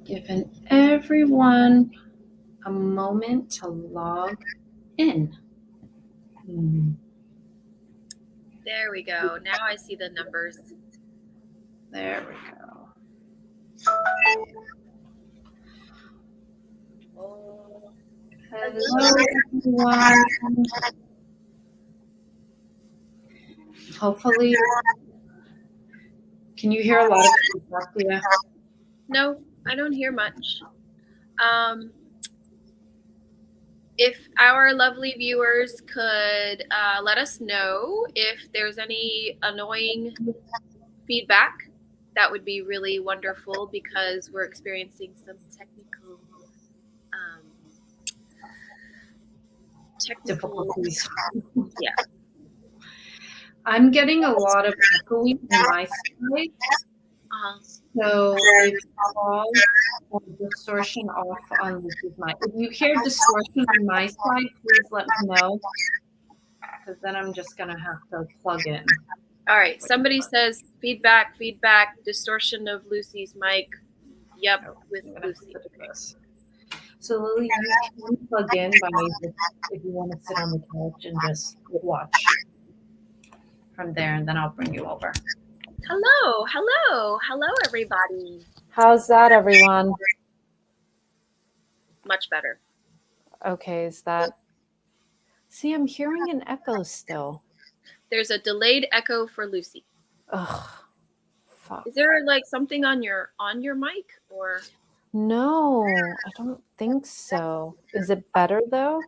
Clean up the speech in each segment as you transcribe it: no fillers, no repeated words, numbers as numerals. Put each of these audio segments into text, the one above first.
Giving everyone a moment to log in. There we go. Now I see the numbers. There we go. Hello, everyone. Hopefully, can you hear a lot of feedback, Leah? No, I don't hear much. If our lovely viewers could let us know if there's any annoying feedback, that would be really wonderful because we're experiencing some technical difficulties. Yeah. I'm getting a lot of echoing on my side. So if all distortion off on Lucy's mic. If you hear distortion on my side, please let me know. Because then I'm just gonna have to plug in. All right. Somebody says feedback, distortion of Lucy's mic. Yep, with Lucy. So Lily, you can plug in by if you want to sit on the couch and just watch from there, and then I'll bring you over. Hello, everybody. How's that, everyone? Much better. Okay, is that... See, I'm hearing an echo still. There's a delayed echo for Lucy. Ugh. Fuck. Is there like something on your mic or? No, I don't think so. Is it better though?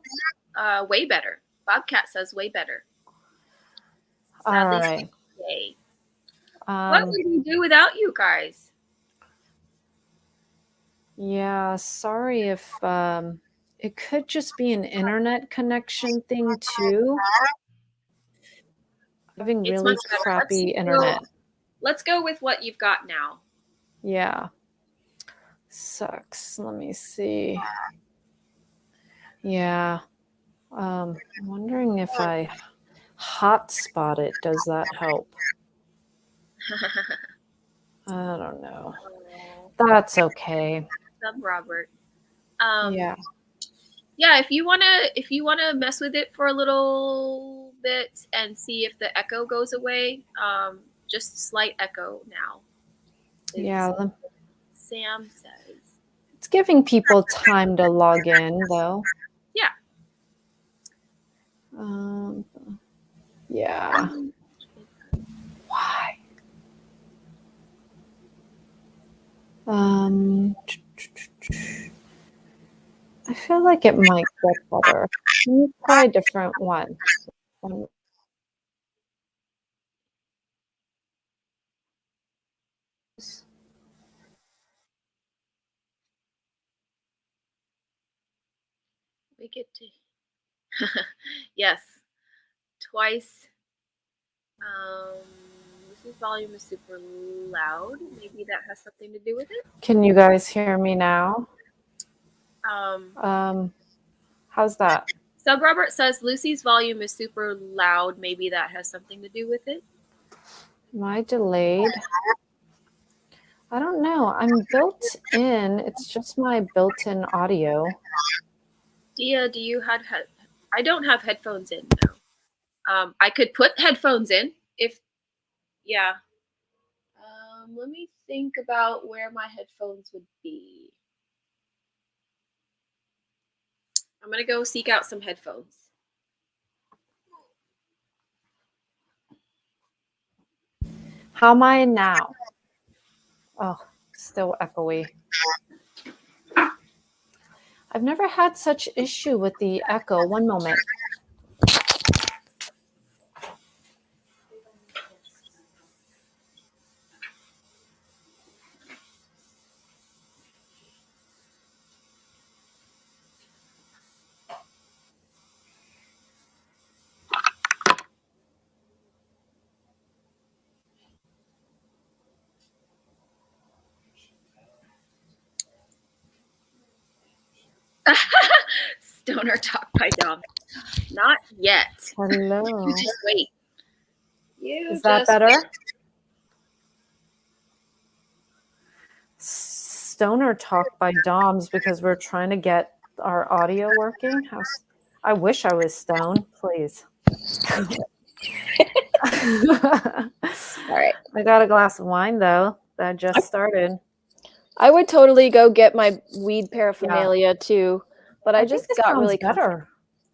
Way better. Bobcat says way better. All right. What would we do without you guys? Yeah, sorry if it could just be an internet connection thing too. Having really crappy internet. Let's go with what you've got now. Yeah. Sucks. Let me see. Yeah. I'm wondering if I hotspot it. Does that help? I don't know. That's okay. Sub Robert. Yeah. Yeah, if you wanna mess with it for a little bit and see if the echo goes away, just slight echo now. Yeah. Sam says. It's giving people time to log in though. Yeah. Yeah. Why? I feel like it might get better. Let me try a different one. We get to yes, twice. This volume is super loud. Maybe that has something to do with it. Can you guys hear me now? How's that? Sub Robert says Lucy's volume is super loud. Maybe that has something to do with it. Am I delayed? I don't know. I'm built in. It's just my built-in audio. Dia, do you have I don't have headphones in, no. I could put headphones in if, yeah. Let me think about where my headphones would be. I'm gonna go seek out some headphones. How am I now? Oh, still echoey. I've never had such issue with the echo. One moment. Stoner talk by Dom. Not yet. Hello. You just wait. Is that better? stoner talk by Doms because we're trying to get our audio working. I wish I was stoned, please. All right. I got a glass of wine though that just started. I would totally go get my weed paraphernalia too, but I just got really better.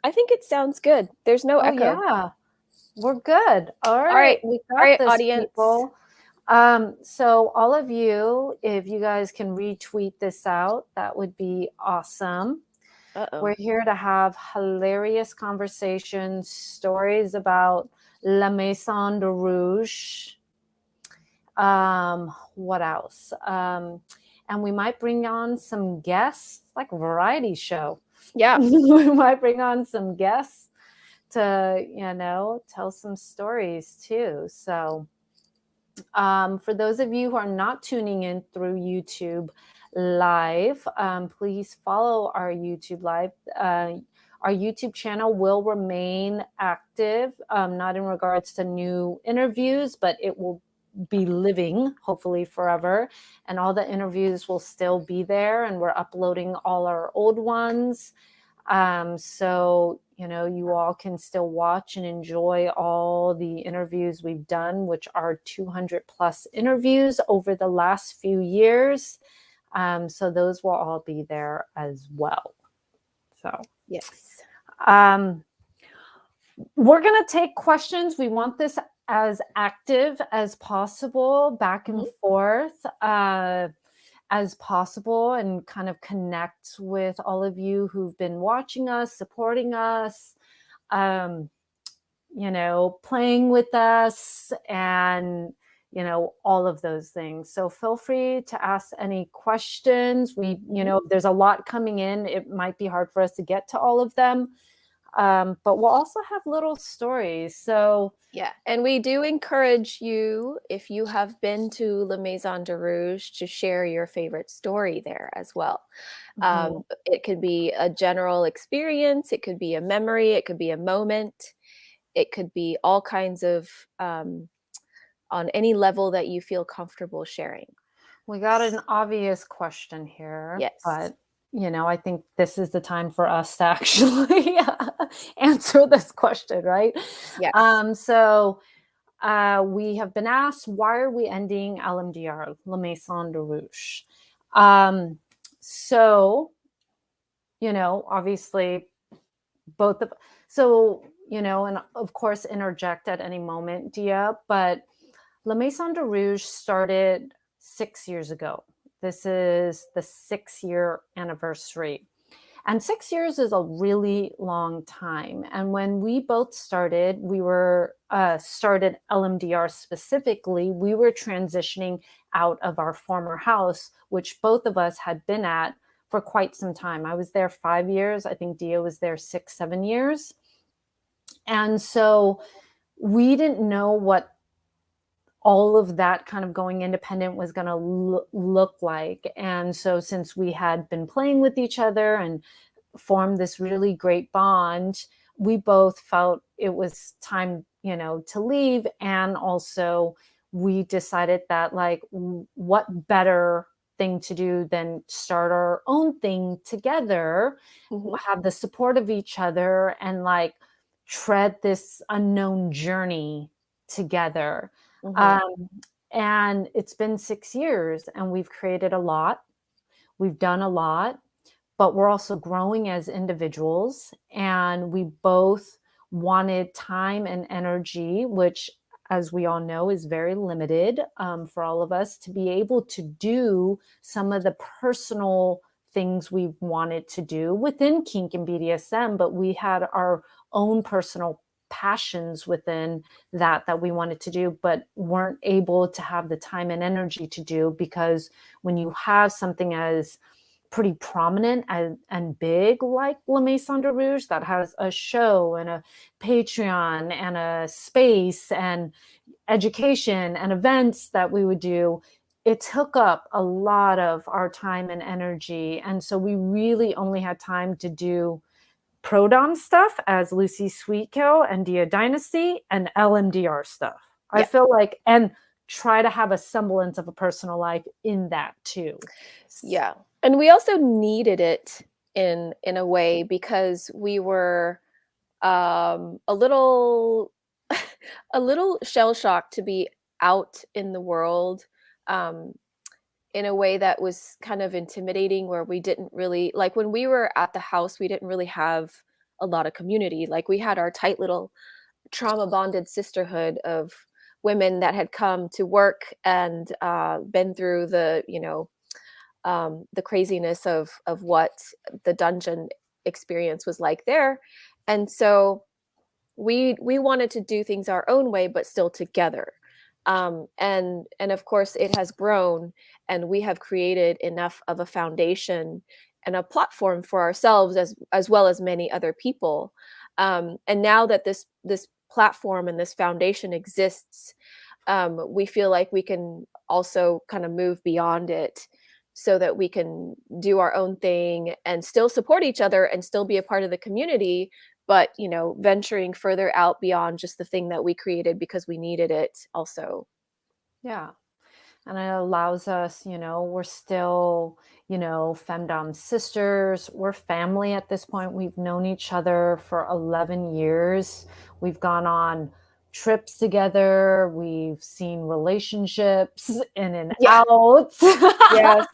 I think it sounds good. There's no echo. Yeah, we're good. All right, we got all right, this, audience. people. So all of you, if you guys can retweet this out, that would be awesome. We're here to have hilarious conversations, stories about La Maison du Rouge. What else? And we might bring on some guests, like a variety show. Yeah. We might bring on some guests to, tell some stories too. So for those of you who are not tuning in through YouTube Live, please follow our YouTube Live. Our YouTube channel will remain active, not in regards to new interviews, but it will be living, hopefully forever. And all the interviews will still be there, and we're uploading all our old ones. So, you all can still watch and enjoy all the interviews we've done, which are 200 plus interviews over the last few years. So those will all be there as well. So, yes. We're going to take questions. We want this as active as possible, back and forth as possible, and kind of connect with all of you who've been watching us, supporting us, playing with us, and, all of those things. So feel free to ask any questions. There's a lot coming in. It might be hard for us to get to all of them. But we'll also have little stories. So yeah, and we do encourage you, if you have been to La Maison du Rouge, to share your favorite story there as well. It could be a general experience, it could be a memory, it could be a moment, it could be all kinds of on any level that you feel comfortable sharing. We got an obvious question here. Yes. But I think this is the time for us to actually answer this question, right? Yes. So we have been asked, why are we ending lmdr, La Maison du Rouge? So, obviously both of, so, and of course interject at any moment, Dia, but La Maison du Rouge started 6 years ago. This is the 6-year anniversary. And 6 years is a really long time. And when we both started, we were started lmdr specifically, we were transitioning out of our former house, which both of us had been at for quite some time. I was there 5 years. I think Dia was there 6-7 years. And so we didn't know what all of that kind of going independent was going to look like. And so since we had been playing with each other and formed this really great bond, we both felt it was time, to leave. And also we decided that, like, what better thing to do than start our own thing together, have the support of each other, and like tread this unknown journey together. And it's been 6 years, and we've created a lot. We've done a lot, but we're also growing as individuals. And we both wanted time and energy, which, as we all know, is very limited for all of us, to be able to do some of the personal things we wanted to do within kink and BDSM, but we had our own personal passions within that we wanted to do, but weren't able to have the time and energy to do, because when you have something as pretty prominent and big like La Maison du Rouge, that has a show and a Patreon and a space and education and events that we would do, it took up a lot of our time and energy. And so we really only had time to do pro-dom stuff as Lucy Sweetkill and Dia Dynasty, and lmdr stuff. I feel like, and try to have a semblance of a personal life in that too. Yeah. And we also needed it in a way, because we were a little a little shell shocked to be out in the world um, in a way that was kind of intimidating, where we didn't really, like, when we were at the house, we didn't really have a lot of community. Like, we had our tight little trauma bonded sisterhood of women that had come to work and been through the craziness of what the dungeon experience was like there. And so we wanted to do things our own way, but still together. And of course, it has grown, and we have created enough of a foundation and a platform for ourselves, as well as many other people. And now that this platform and this foundation exists, we feel like we can also kind of move beyond it, so that we can do our own thing and still support each other and still be a part of the community, but venturing further out beyond just the thing that we created because we needed it also. Yeah. And it allows us, we're still, femdom sisters. We're family at this point. We've known each other for 11 years. We've gone on trips together. We've seen relationships in and out. Yes.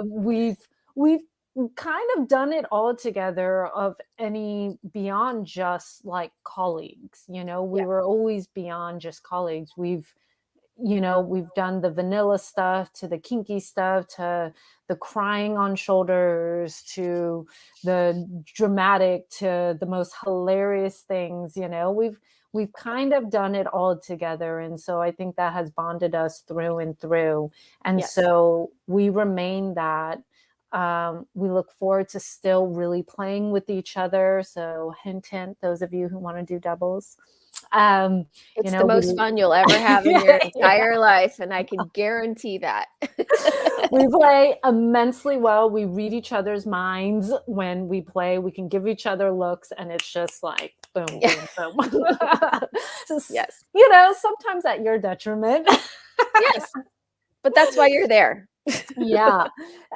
We've kind of done it all together, of any beyond just like colleagues. We were always beyond just colleagues. We've done the vanilla stuff to the kinky stuff, to the crying on shoulders, to the dramatic, to the most hilarious things. We've kind of done it all together. And so I think that has bonded us through and through. And so we remain that. We look forward to still really playing with each other. So hint, hint, those of you who want to do doubles. It's the most fun you'll ever have in your entire life, and I can guarantee that. We play immensely well. We read each other's minds when we play. We can give each other looks, and it's just like boom, boom, boom. Yes. Sometimes at your detriment. Yes, but that's why you're there. Yeah.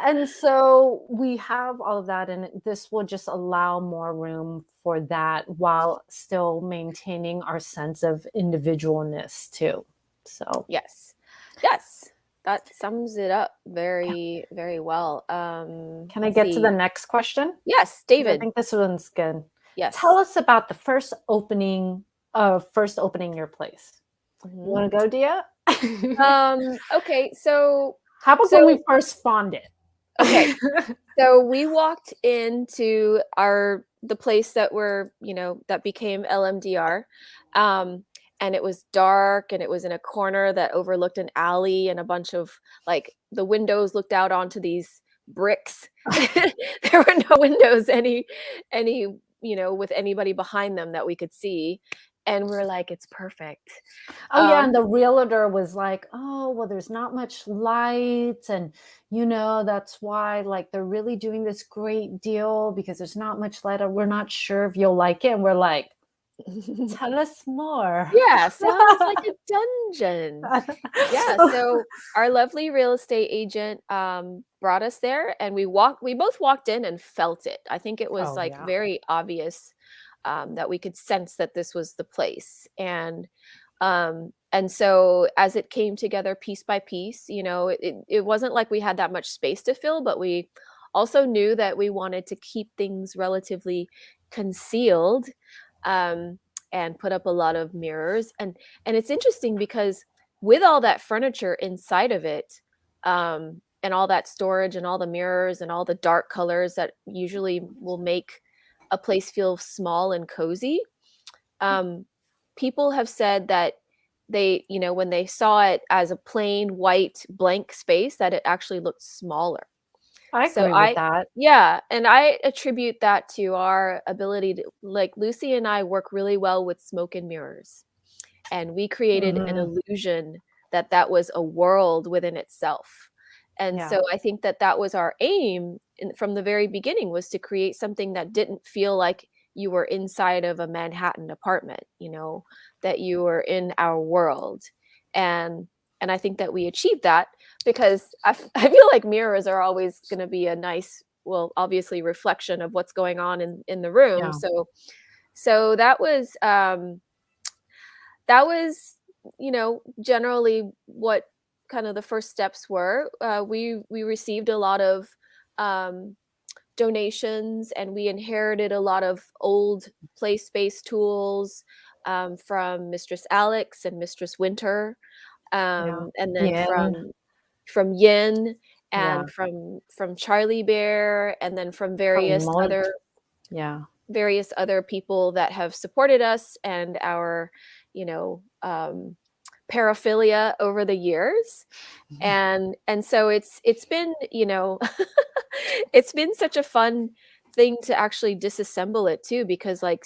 And so we have all of that, and this will just allow more room for that while still maintaining our sense of individualness too. So yes, that sums it up very, very well. Can I get to the next question? Yes, David. I think this one's good. Yes. Tell us about the first opening your place. Mm-hmm. You want to go, Dia? Okay, so how about when we first spawned it? Okay, so we walked into the place that that became LMDR, and it was dark, and it was in a corner that overlooked an alley, and a bunch of the windows looked out onto these bricks. There were no windows any with anybody behind them that we could see. And we're like, it's perfect. Oh, yeah. And the realtor was like, oh, well, there's not much light. And, that's why they're really doing this great deal, because there's not much light. We're not sure if you'll like it. And we're like, tell us more. Yeah, sounds like a dungeon. Yeah. So our lovely real estate agent brought us there, and we both walked in and felt it. I think it was very obvious that we could sense that this was the place. And so as it came together piece by piece, it wasn't like we had that much space to fill, but we also knew that we wanted to keep things relatively concealed, and put up a lot of mirrors. And it's interesting because with all that furniture inside of it, and all that storage and all the mirrors and all the dark colors that usually will make a place feel small and cozy, people have said that they, when they saw it as a plain white blank space, that it actually looked smaller. I agree with that. Yeah, and I attribute that to our ability to, Lucy and I work really well with smoke and mirrors, and we created an illusion that was a world within itself. And so I think that was our aim from the very beginning, was to create something that didn't feel like you were inside of a Manhattan apartment, that you were in our world. And I think that we achieved that because I feel like mirrors are always going to be a nice, well, obviously reflection of what's going on in the room. Yeah. So that was, generally what kind of the first steps were. We received a lot of donations, and we inherited a lot of old play space tools from Mistress Alex and Mistress Winter, and then Yin. from Yin, Yeah. and from Charlie Bear, and then from various other people that have supported us and our, paraphilia over the years. And so it's been, it's been such a fun thing to actually disassemble it too, because like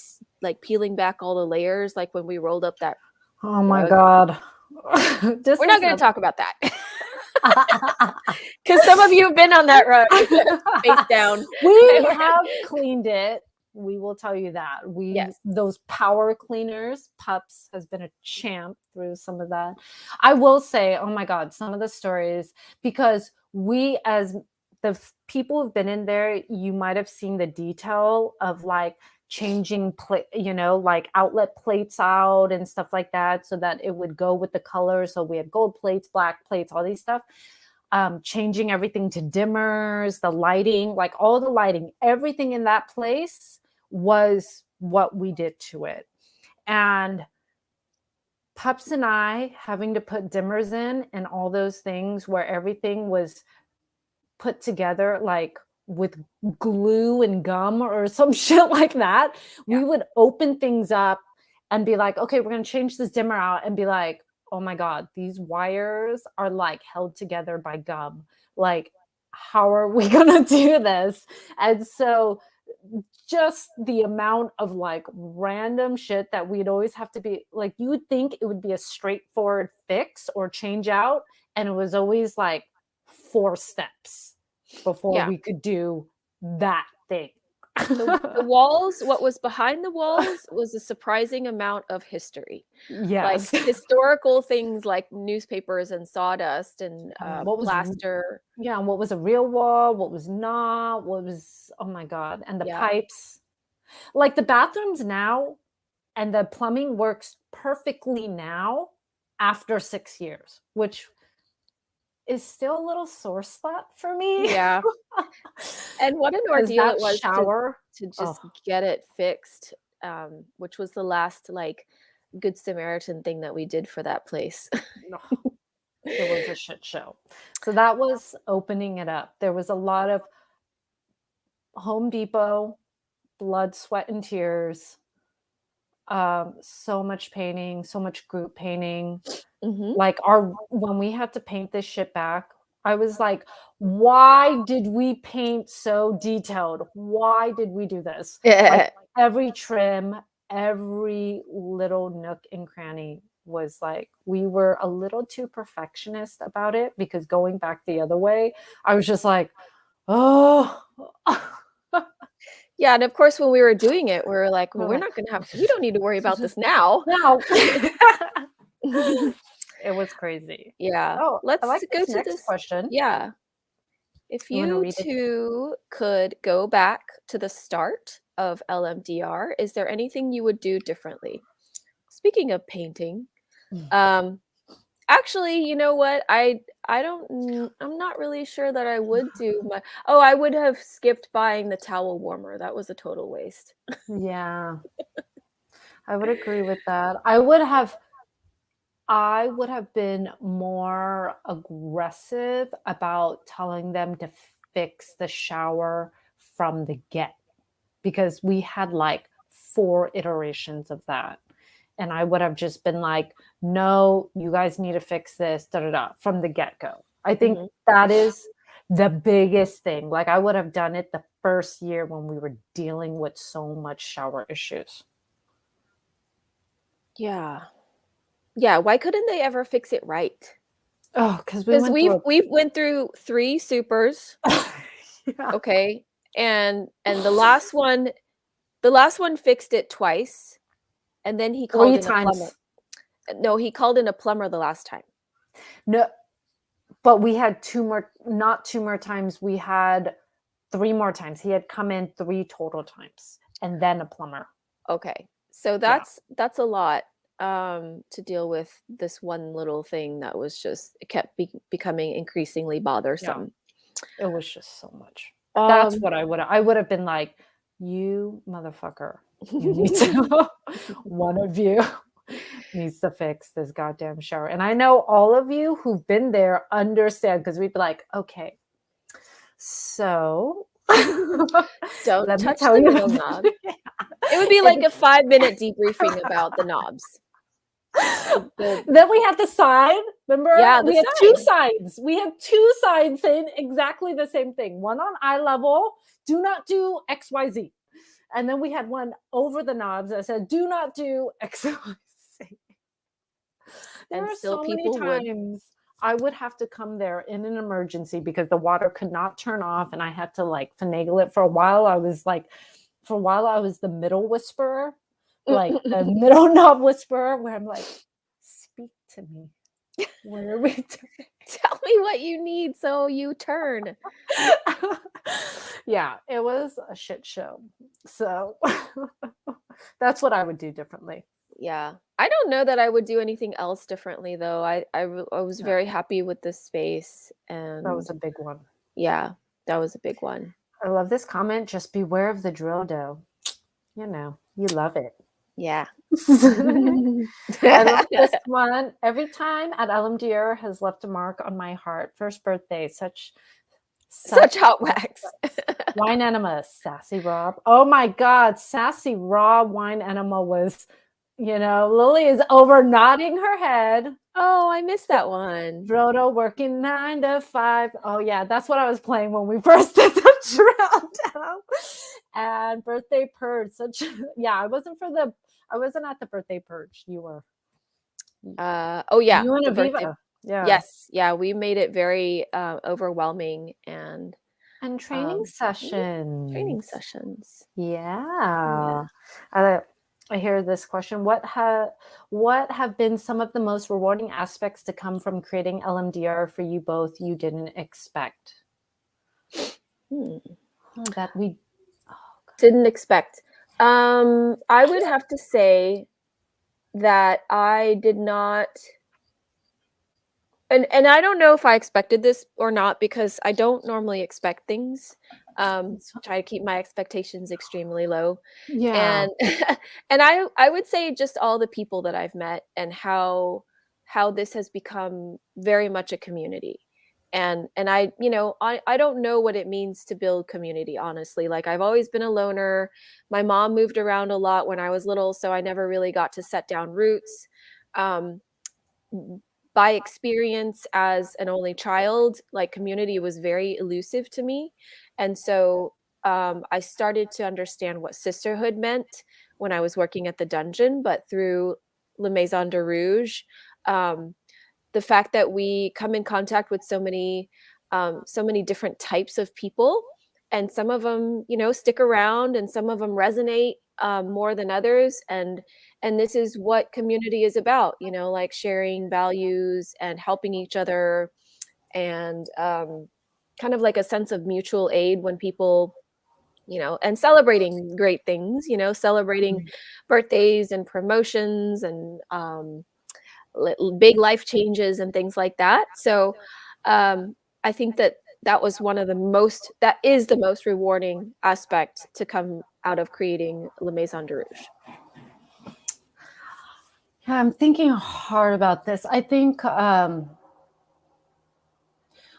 peeling back all the layers, like when we rolled up that Oh my God. We're not going to talk about that. Because some of you have been on that rug face down. We have cleaned it. We will tell you that. Yes. Those power cleaners, Pups has been a champ through some of that. I will say, oh my God, some of the stories, because we, as the people who've been in there, you might have seen the detail of like changing like outlet plates out and stuff like that, so that it would go with the color. So we had gold plates, black plates, all these stuff. Changing everything to dimmers, the lighting, like all the lighting, everything in that place was what we did to it. And Pups and I having to put dimmers in and all those things where everything was put together like with glue and gum or some shit like that. Yeah. We would open things up and be like, okay, we're going to change this dimmer out, and be like, oh my God, these wires are like held together by gum. Like, how are we going to do this? And so just the amount of like random shit that we'd always have to be like, you would think it would be a straightforward fix or change out. And it was always like 4 steps before we could do that thing. The walls, what was behind the walls was a surprising amount of history. Yes. Like historical things like newspapers and sawdust and plaster. Yeah, what was a real wall, what was not, what was, oh my God. And the pipes. Like the bathrooms now and the plumbing works perfectly now after 6 years, which is still a little sore spot for me. Yeah. And what an ordeal it was to just get it fixed, which was the last like Good Samaritan thing that we did for that place. It was a shit show. So that was opening it up. There was a lot of Home Depot, blood, sweat, and tears. So much painting, so much group painting. Mm-hmm. Like when we had to paint this shit back, I was like, why did we paint so detailed? Why did we do this? Like every trim, every little nook and cranny was like, we were a little too perfectionist about it, because going back the other way, I was just like, oh. Yeah, and of course, when we were doing it, we were like, well, we don't need to worry about this now. No. It was crazy. Yeah. Oh, let's go to this question. Yeah. If you two could go back to the start of LMDR, is there anything you would do differently? Speaking of painting, actually, you know what? I'm not really sure that I would do my. Oh, I would have skipped buying the towel warmer. That was a total waste. Yeah. I would agree with that. I would have been more aggressive about telling them to fix the shower from the get, because we had like 4 iterations of that. And I would have just been like, no, you guys need to fix this, from the get-go. I think that is the biggest thing. Like I would have done it the first year when we were dealing with so much shower issues. Yeah. Yeah, why couldn't they ever fix it right? Oh, because we went through 3 supers. Yeah. Okay. And the last one fixed it twice. And then he called 3 times. No, he called in a plumber the last time. No, but we had not 2 more times. We had 3 more times. He had come in 3 total times, and then a plumber. Okay. So that's a lot to deal with, this one little thing that was just, it kept becoming increasingly bothersome. It was just so much. That's what I would have been like, you motherfucker, you need to, one of you needs to fix this goddamn shower. And I know all of you who've been there understand, because we'd be like, okay, so don't let me touch tell the you. middle knob. It would be like a 5-minute debriefing about the knobs. Then we had the sign. Remember? Yeah, we had 2 signs. We had 2 signs saying exactly the same thing. One on eye level, do not do XYZ. And then we had one over the knobs that said, do not do XYZ. There were so many times I would have to come there in an emergency because the water could not turn off, and I had to like finagle it. For a while I was the middle whisperer, like the middle knob whisperer, where I'm like, speak to me. What are we doing? Tell me what you need so you turn. Yeah, it was a shit show. So that's what I would do differently. Yeah. I don't know that I would do anything else differently, though. I was very happy with this space. And that was a big one. Yeah, that was a big one. I love this comment. Just beware of the drill dough. You know, you love it. Yeah. I love this one. Every time at lmdr has left a mark on my heart. First birthday, such hot wax. Wine enema, Sassy Rob. Oh my God, Sassy Rob wine enema was, Lily is over nodding her head. Oh, I missed that one. Frodo working 9 to 5. Oh yeah, that's what I was playing when we first did the drill down. And birthday purge. I wasn't at the birthday purge. You were. Oh yeah. You and Aviva. Yeah. Yes. Yeah. We made it very overwhelming and training sessions. Yeah. I hear this question. What have been some of the most rewarding aspects to come from creating lmdr for you both you didn't expect? That we didn't expect. I would have to say that I did not, and I don't know if I expected this or not, because I don't normally expect things. Try to keep my expectations extremely low. Yeah. And I would say just all the people that I've met and how this has become very much a community. And I don't know what it means to build community, honestly. Like, I've always been a loner. My mom moved around a lot when I was little, so I never really got to set down roots. By experience as an only child, like, community was very elusive to me. And so I started to understand what sisterhood meant when I was working at the dungeon, but through La Maison du Rouge. The fact that we come in contact with so many different types of people, and some of them, stick around, and some of them resonate more than others. And this is what community is about, like sharing values and helping each other, and kind of like a sense of mutual aid when people, and celebrating great things, celebrating birthdays and promotions and big life changes and things like that. So I think that was that is the most rewarding aspect to come out of creating La Maison du Rouge. Yeah, I'm thinking hard about this. I think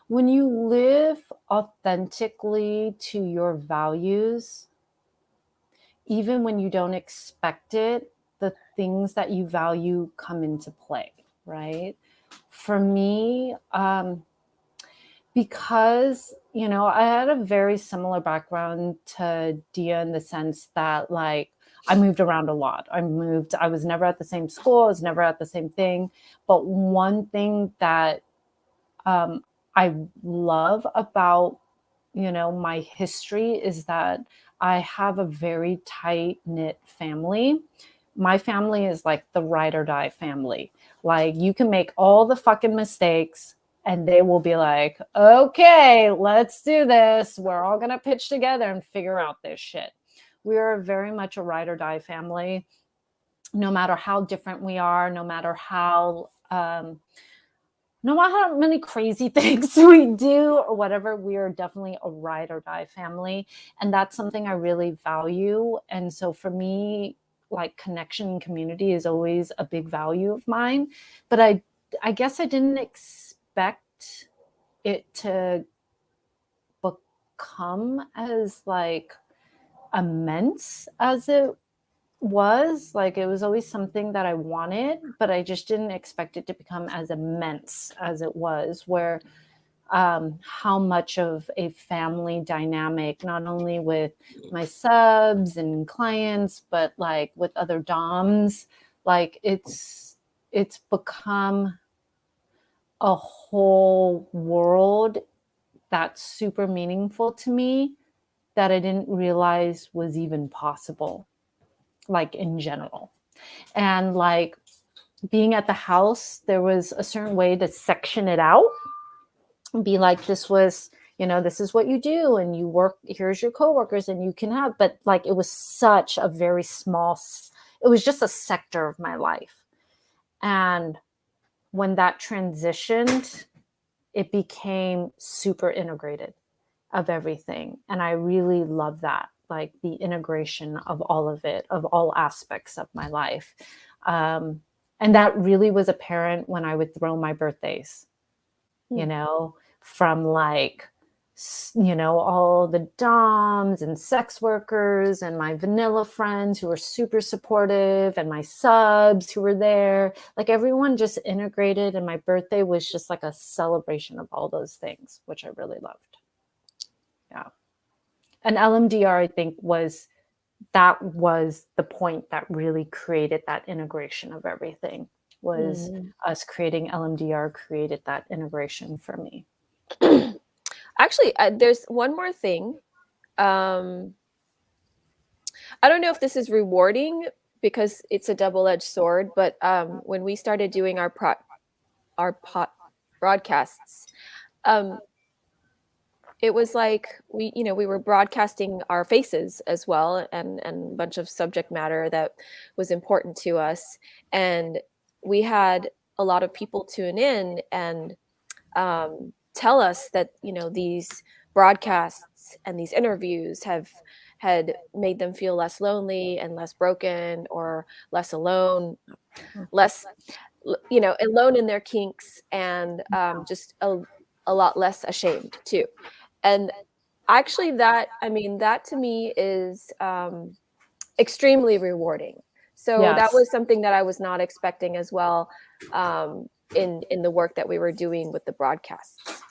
when you live authentically to your values, even when you don't expect it, the things that you value come into play, right? For me, because, I had a very similar background to Dia in the sense that, like, I moved around a lot. I was never at the same school. I was never at the same thing. But one thing that I love about, my history is that I have a very tight-knit family my family is like the ride or die family. Like you can make all the fucking mistakes and they will be like, okay, let's do this. We're all going to pitch together and figure out this shit. We are very much a ride or die family. No matter how different we are, no matter how many crazy things we do or whatever, we are definitely a ride or die family. And that's something I really value. And so for me, like connection and community is always a big value of mine. But I guess I didn't expect it to become as like immense as it was. Like it was always something that I wanted, but I just didn't expect it to become as immense as it was, where how much of a family dynamic, not only with my subs and clients, but like with other DOMs, like it's become a whole world that's super meaningful to me that I didn't realize was even possible, like in general. And like being at the house, there was a certain way to section it out and be like, this was, this is what you do and you work, here's your coworkers and you can have, but like it was such a very small, it was just a sector of my life. And when that transitioned, it became super integrated of everything. And I really love that, like the integration of all of it, of all aspects of my life. And that really was apparent when I would throw my birthdays, from like, all the DOMs and sex workers and my vanilla friends who were super supportive and my subs who were there, like everyone just integrated. And my birthday was just like a celebration of all those things, which I really loved. Yeah. And lmdr, I think was the point that really created that integration of everything. Was us creating lmdr created that integration for me. Actually, there's one more thing. I don't know if this is rewarding because it's a double-edged sword, but when we started doing our broadcasts, it was like we were broadcasting our faces as well, and a bunch of subject matter that was important to us, and we had a lot of people tune in and tell us that these broadcasts and these interviews had made them feel less lonely and less broken or less alone, less alone in their kinks, and just a lot less ashamed too. And actually that to me is extremely rewarding. So Yes. that was something that I was not expecting as well, in the work that we were doing with the broadcasts.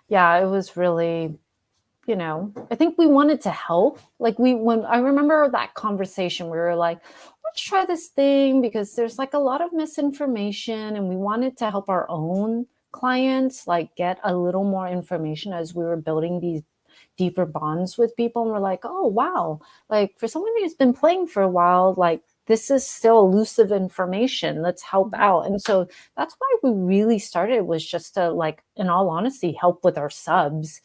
Yeah, it was really, I think we wanted to help. Like when I remember that conversation, we were like, let's try this thing because there's like a lot of misinformation, and we wanted to help our own clients like get a little more information as we were building these deeper bonds with people. And we're like, oh wow, like for someone who's been playing for a while, like this is still elusive information, let's help out. And so that's why we really started, was just to, like, in all honesty, help with our subs,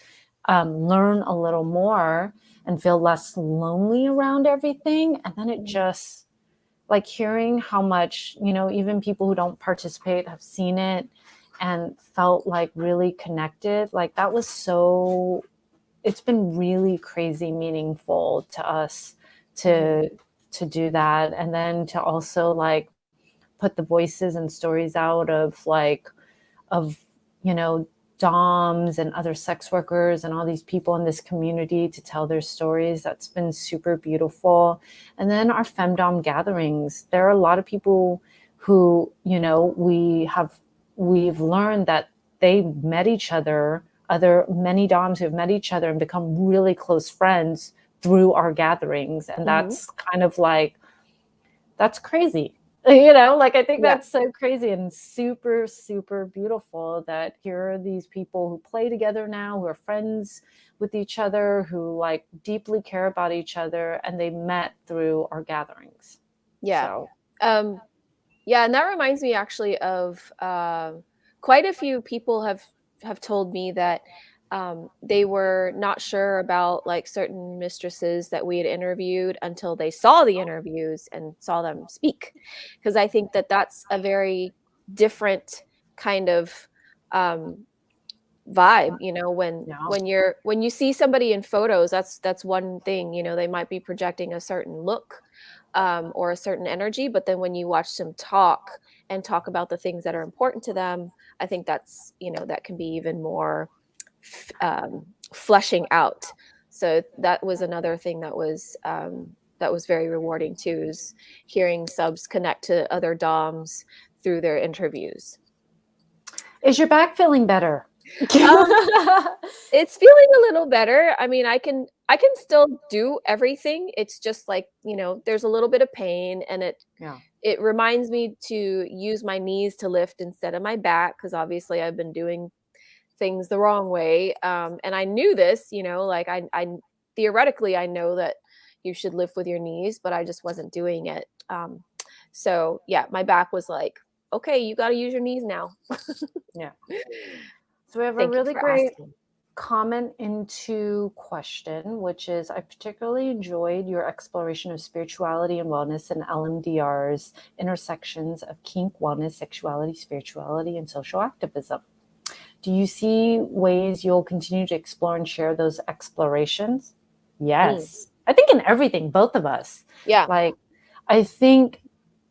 learn a little more and feel less lonely around everything. And then it just, like, hearing how much, even people who don't participate have seen it and felt like really connected, like that was so, it's been really crazy meaningful to us to do that. And then to also like put the voices and stories out of DOMs and other sex workers and all these people in this community to tell their stories. That's been super beautiful. And then our femdom gatherings, there are a lot of people who, we've learned that they met each other, many DOMs who have met each other and become really close friends through our gatherings. And that's kind of like, that's crazy. I think that's so crazy and super, super beautiful that here are these people who play together now, who are friends with each other, who like deeply care about each other, and they met through our gatherings. Yeah. So. Yeah, and that reminds me actually of quite a few people have told me that they were not sure about like certain mistresses that we had interviewed until they saw the interviews and saw them speak, because I think that that's a very different kind of vibe, you know, when you see somebody in photos, that's one thing, you know, they might be projecting a certain look or a certain energy, but then when you watch them talk and talk about the things that are important to them, I think that's, you know, that can be even more fleshing out. So that was another thing that was very rewarding too, is hearing subs connect to other doms through their interviews. Is your back feeling better? It's feeling a little better. I mean, I can still do everything. It's just like, you know, there's a little bit of pain, and it reminds me to use my knees to lift instead of my back, because obviously I've been doing things the wrong way. And I knew this, you know, like I theoretically I know that you should lift with your knees, but I just wasn't doing it. So yeah, my back was like, okay, you got to use your knees now. Yeah. So we have Thank a really you for great asking. comment into question, which is, I particularly enjoyed your exploration of spirituality and wellness and lmdr's intersections of kink, wellness, sexuality, spirituality, and social activism. Do you see ways you'll continue to explore and share those explorations? Yes. I think in everything, both of us. Yeah. Like, I think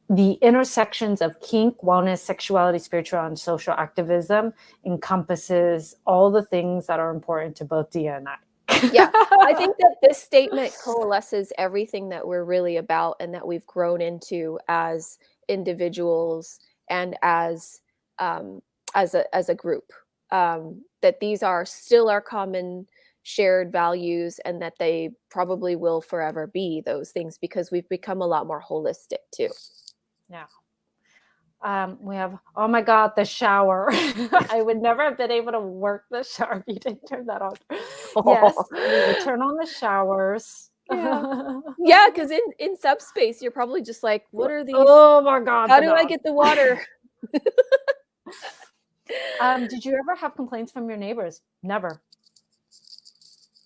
the intersections of kink, wellness, sexuality, spirituality, and social activism encompasses all the things that are important to both Dia and I. Yeah, I think that this statement coalesces everything that we're really about and that we've grown into as individuals and as a group. That these are still our common shared values, and that they probably will forever be those things, because we've become a lot more holistic too. Yeah. We have, oh my God, the shower. I would never have been able to work the shower if you didn't turn that on. Yes, we would turn on the showers. Yeah, because in subspace, you're probably just like, what are these? Oh my God. How do I get the water? Did you ever have complaints from your neighbors? Never.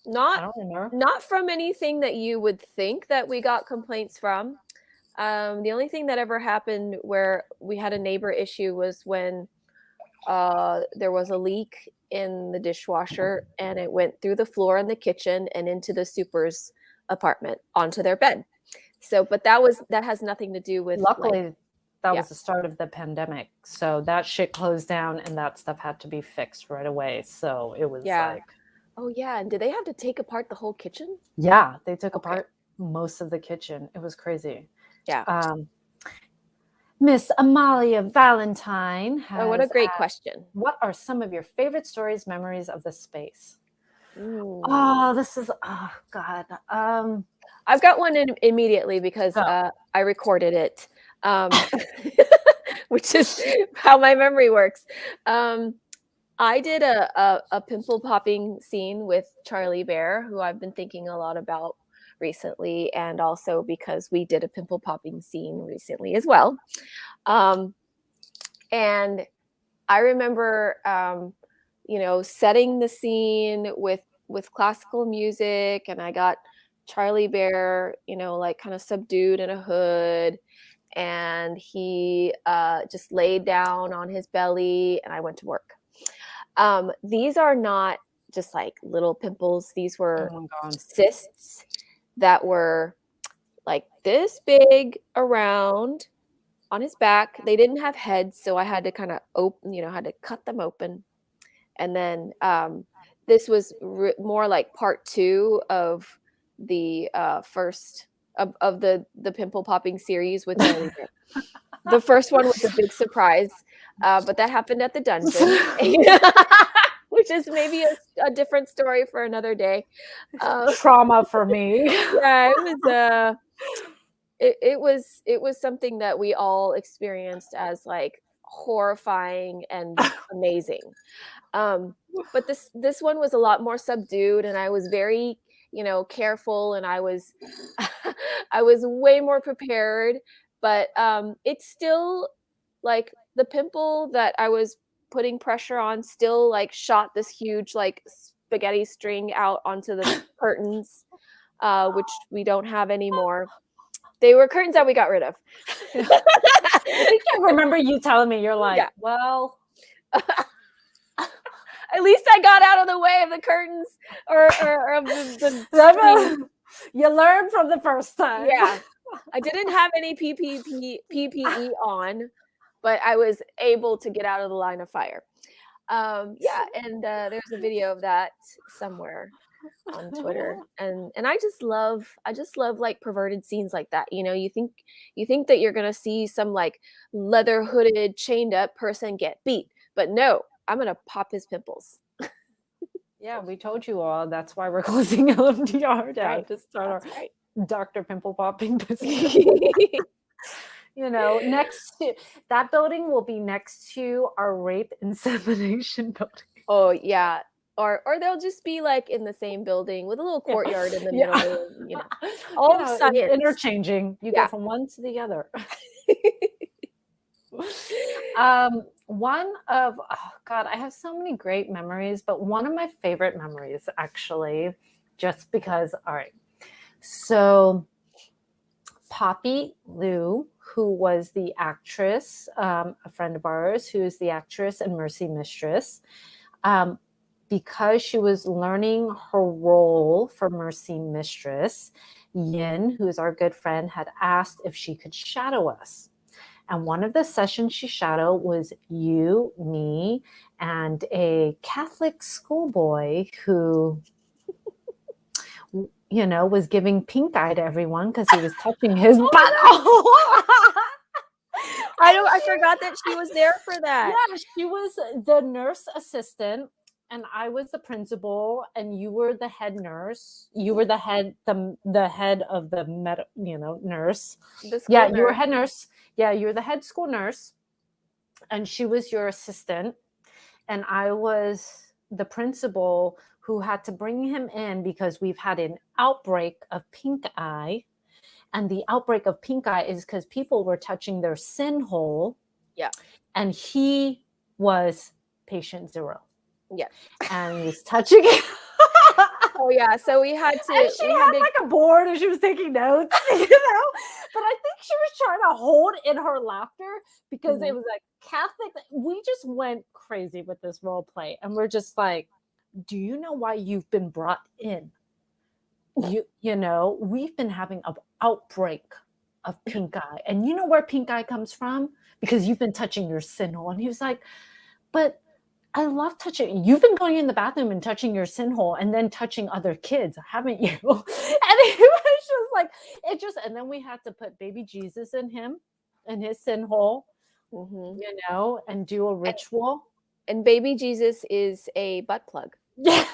I don't remember. Not from anything that you would think that we got complaints from. The only thing that ever happened where we had a neighbor issue was when there was a leak in the dishwasher, and it went through the floor in the kitchen and into the super's apartment onto their bed. So, but that has nothing to do with. Luckily, that was the start of the pandemic. So that shit closed down, and that stuff had to be fixed right away. So it was like. Oh yeah, and did they have to take apart the whole kitchen? Yeah, they took apart most of the kitchen. It was crazy. Yeah. Miss Amalia Valentine has what a great question. What are some of your favorite stories, memories of the space? Ooh. Oh, this is, oh God. I've got one immediately because I recorded it, which is how my memory works. I did a pimple popping scene with Charlie Bear, who I've been thinking a lot about recently, and also because we did a pimple popping scene recently as well. And I remember, setting the scene with classical music, and I got Charlie Bear, like kind of subdued in a hood, and he just laid down on his belly, and I went to work. These are not just like little pimples. These were cysts that were like this big around on his back. They didn't have heads, so I had to kind of had to cut them open. And then this was more like part 2 of the first of the pimple popping series with Charlie Bear. The first one was a big surprise, but that happened at the dungeon, which is maybe a different story for another day. Trauma for me. Yeah, it was something that we all experienced as like horrifying and amazing. But this one was a lot more subdued, and I was very careful, and I was I was way more prepared. but it's still like the pimple that I was putting pressure on still like shot this huge like spaghetti string out onto the curtains, which we don't have anymore. They were curtains that we got rid of. I think I remember you telling me, you're like, Yeah. well, at least I got out of the way of the curtains or of the string. You learned from the first time. Yeah. I didn't have any PPE on, but I was able to get out of the line of fire. Yeah, and there's a video of that somewhere on Twitter, and I just love like perverted scenes like that. You know, you think that you're gonna see some like leather hooded chained up person get beat, but no, I'm gonna pop his pimples. Yeah, we told you all. That's why we're closing lmdr down Right. to start That's our right. Dr. Pimple Popping business. You know, next to that building will be next to our rape insemination building. Oh yeah. Or they'll just be like in the same building with a little courtyard in the middle, you know. All You know, science. interchanging. You Yeah. go from one to the other. One of, oh God, I have so many great memories, but one of my favorite memories, actually, just because, all right. So Poppy Lou, who was the actress, a friend of ours, who is the actress and Mercy Mistress, because she was learning her role for Mercy Mistress, Yin, who is our good friend, had asked if she could shadow us. And one of the sessions she shadowed was you, me, and a Catholic schoolboy who, you know, was giving pink eye to everyone because he was touching his butthole. I forgot that she was there for that. Yeah, she was the nurse assistant, and I was the principal, and you were the head nurse. You were the head of the nurse. Yeah, you were head nurse. Yeah, you're the head school nurse, and she was your assistant, and I was the principal who had to bring him in because we've had an outbreak of pink eye. And the outbreak of pink eye is because people were touching their sin hole. Yeah. And he was patient 0. Yeah. And he was touching it. Oh yeah, so we had to. And she had like a board and she was taking notes, you know. But I think she was trying to hold in her laughter because it was like Catholic. We just went crazy with this role play, and we're just like, "Do you know why you've been brought in? You know, we've been having an outbreak of pink eye, and you know where pink eye comes from because you've been touching your sin hole." And he was like, "But I love touching. You've been going in the bathroom and touching your sin hole and then touching other kids, haven't you?" And it was just like, and then we had to put baby Jesus in him, in his sin hole, you know, and do a ritual. And baby Jesus is a butt plug. Yeah.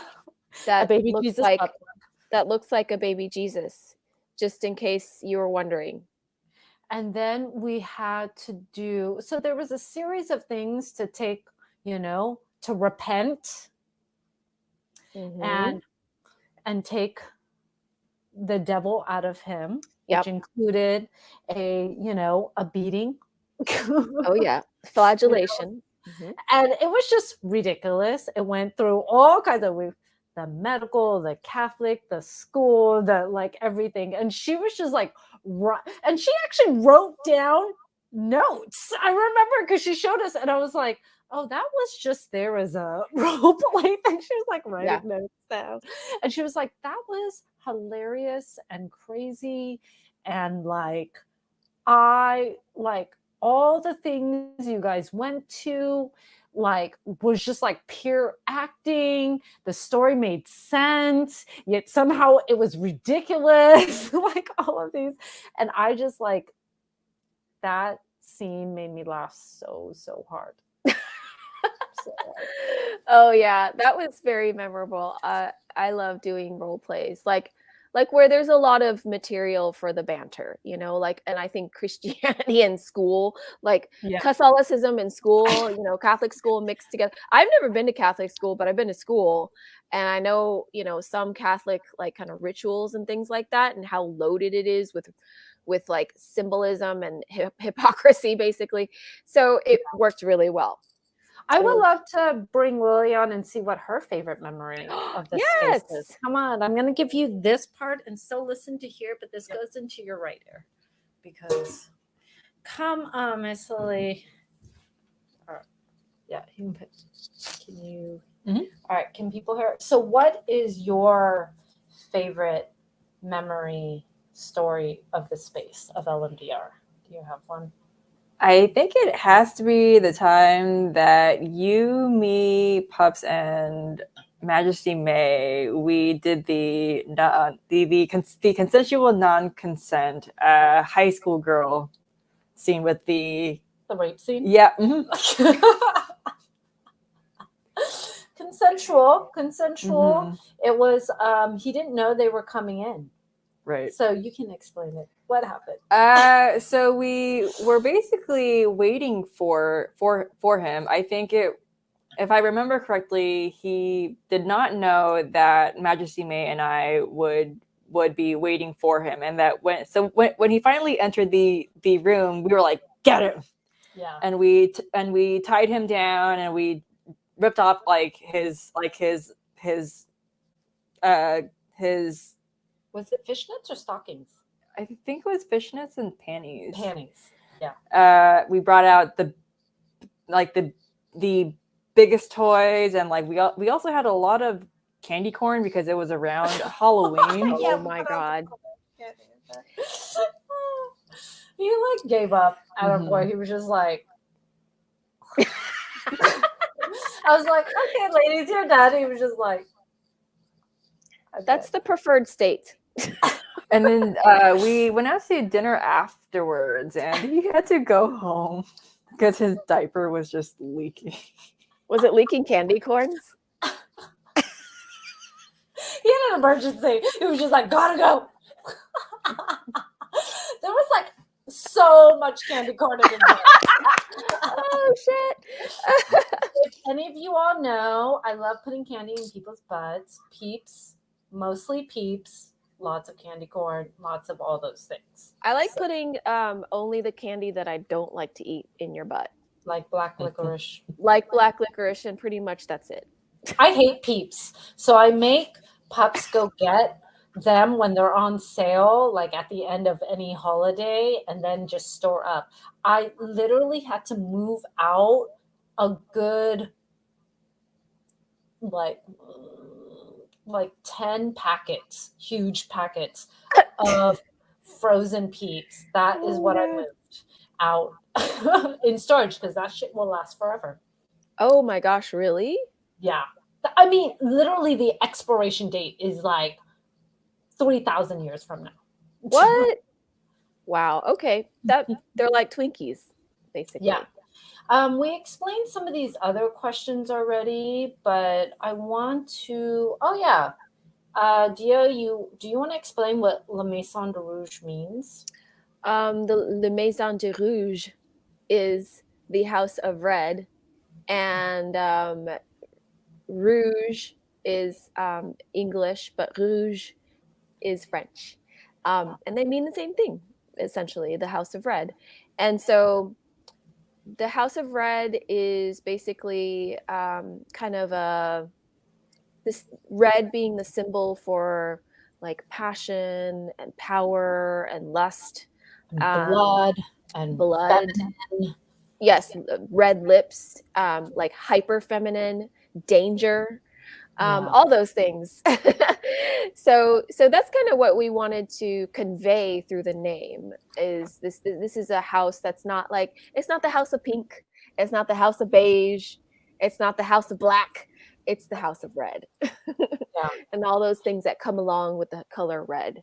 That baby looks like butt plug. That looks like a baby Jesus, just in case you were wondering. And then we had to do, so there was a series of things to take, you know, to repent and take the devil out of him, which included a beating. Oh yeah, flagellation. You know? And it was just ridiculous. It went through all kinds of the medical, the Catholic, the school, the like everything. And she was just like, and she actually wrote down notes. I remember because she showed us, and I was like, oh, that was just there as a role play thing. She was like writing notes down. And she was like, that was hilarious and crazy. And like, I like all the things you guys went to, like, was just like pure acting. The story made sense, yet somehow it was ridiculous. Like all of these. And I just like, that scene made me laugh so hard. Oh yeah, that was very memorable. I love doing role plays. Like like where there's a lot of material for the banter, you know, like, and I think Christianity in school, like Catholicism in school, you know, Catholic school mixed together. I've never been to Catholic school, but I've been to school, and I know, you know, some Catholic like kind of rituals and things like that, and how loaded it is with like symbolism and hypocrisy, basically. So it worked really well. I would love to bring Lily on and see what her favorite memory of the space is. Come on, I'm going to give you this part and still listen to here, but this goes into your right ear. Because, come on, Miss Lily. Yeah, you can put, can you, all right, can people hear? So what is your favorite memory story of the space of LMDR? Do you have one? I think it has to be the time that you, me, Pups, and Majesty May, we did the consensual non-consent high school girl scene with the rape scene. Yeah. Consensual. It was he didn't know they were coming in. Right. So you can explain it. What happened? So we were basically waiting for him. I think if I remember correctly, he did not know that Majesty May and I would be waiting for him, and that when he finally entered the room, we were like, "Get him!" Yeah. And we tied him down, and we ripped off his was it fishnets or stockings? I think it was fishnets and panties. Yeah. We brought out the biggest toys, and we also had a lot of candy corn because it was around Halloween. Oh my God. He gave up at a boy. He was just like I was like, okay, ladies, you're done. He was just like, okay. That's the preferred state. And then we went out to dinner afterwards, and he had to go home because his diaper was just leaking. Was it leaking candy corns? He had an emergency. He was just like, gotta go. There was so much candy corn in there. Oh shit. If any of you all know, I love putting candy in people's butts. Peeps, mostly Peeps. Lots of candy corn, lots of all those things. I like putting only the candy that I don't like to eat in your butt. Like black licorice. Like black licorice, and pretty much that's it. I hate Peeps. So I make Pups go get them when they're on sale, like at the end of any holiday, and then just store up. I literally had to move out a good like 10 packets, huge packets of frozen Peeps. That is what I moved out in storage, because that shit will last forever. Oh my gosh, really? Yeah. I mean, literally the expiration date is 3,000 years from now. What? Wow. Okay. They're like Twinkies, basically. Yeah. We explained some of these other questions already, but I want to. Oh yeah, Dia, do you want to explain what La Maison du Rouge means? The Maison du Rouge is the House of Red, and Rouge is English, but Rouge is French, and they mean the same thing, essentially, the House of Red. And so the House of Red is basically kind of this red being the symbol for passion and power and lust, blood and blood. feminine. Yes, red lips, hyper feminine, danger, all those things. So that's kind of what we wanted to convey through the name. Is this is a house that's not it's not the house of pink, it's not the house of beige, it's not the house of black, it's the house of red. And all those things that come along with the color red.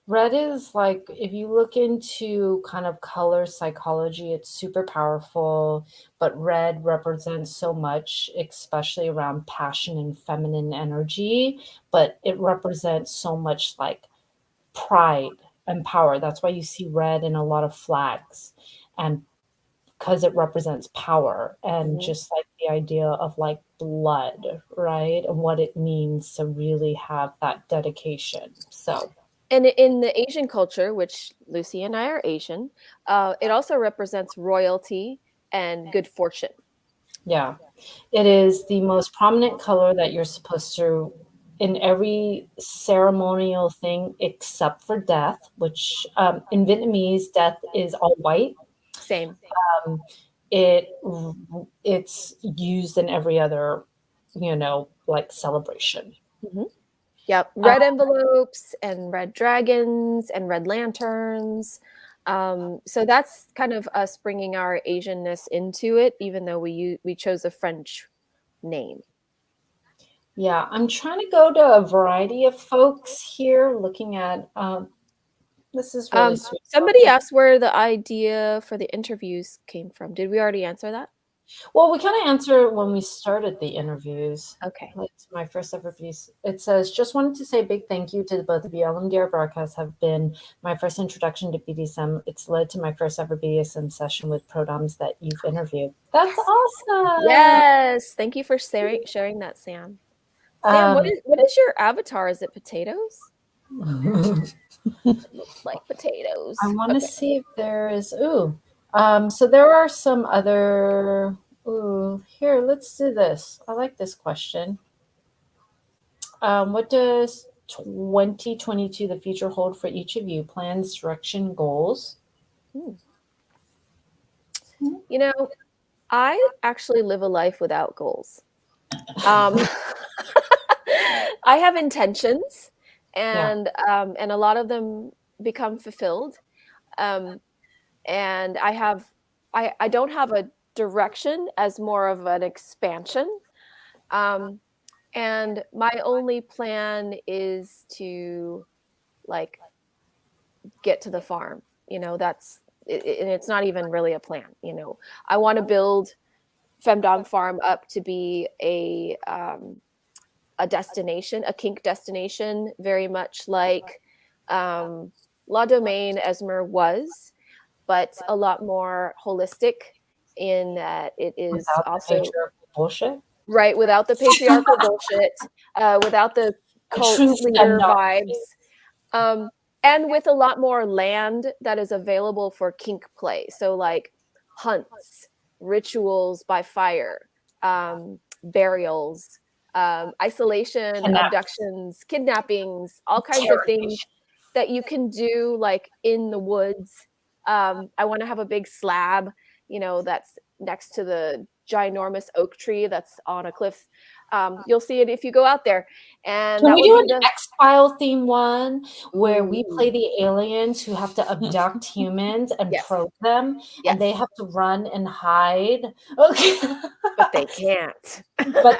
Red is like, if you look into kind of color psychology, it's super powerful, but red represents so much, especially around passion and feminine energy, but it represents so much like pride and power. That's why you see red in a lot of flags, and because it represents power and just like the idea of like blood, right? And what it means to really have that dedication. So And in the Asian culture, which Lucy and I are Asian, it also represents royalty and good fortune. yeah, it is the most prominent color that you're supposed to in every ceremonial thing except for death, which in Vietnamese, death is all white. Same. Um, it it's used in every other, like celebration. Yep. Red envelopes and red dragons and red lanterns. So that's kind of us bringing our Asianness into it, even though we chose a French name. Yeah, I'm trying to go to a variety of folks here looking at this is really sweet. Somebody asked where the idea for the interviews came from. Did we already answer that? Well, we kind of answered when we started the interviews. Okay. It's my first ever piece. It says, just wanted to say a big thank you to the both of you. lmdr broadcasts have been my first introduction to BDSM. It's led to my first ever BDSM session with prodoms that you've interviewed. That's awesome. Yes. Thank you for sharing that, Sam. Sam, what is your avatar? Is it potatoes? Looks like potatoes. I want to see if there is, so there are some other, here, let's do this. I like this question. What does 2022, the future, hold for each of you? Plans, direction, goals? You know, I actually live a life without goals. I have intentions, and a lot of them become fulfilled. And I don't have a direction as more of an expansion. And my only plan is to like get to the farm. That's it, and it's not even really a plan. I want to build Femdom Farm up to be a destination, a kink destination, very much like La Domaine Esmer was, but a lot more holistic in that it is without also the patriarchal bullshit. Right, without the patriarchal bullshit, without the cult leader vibes, and with a lot more land that is available for kink play. So like hunts, rituals by fire, burials, isolation, abductions, kidnappings, all kinds of things that you can do like in the woods. I want to have a big slab, that's next to the ginormous oak tree that's on a cliff. You'll see it if you go out there. And can we do an X-File theme one where we play the aliens who have to abduct humans and probe them, and they have to run and hide? Okay, but they can't. Because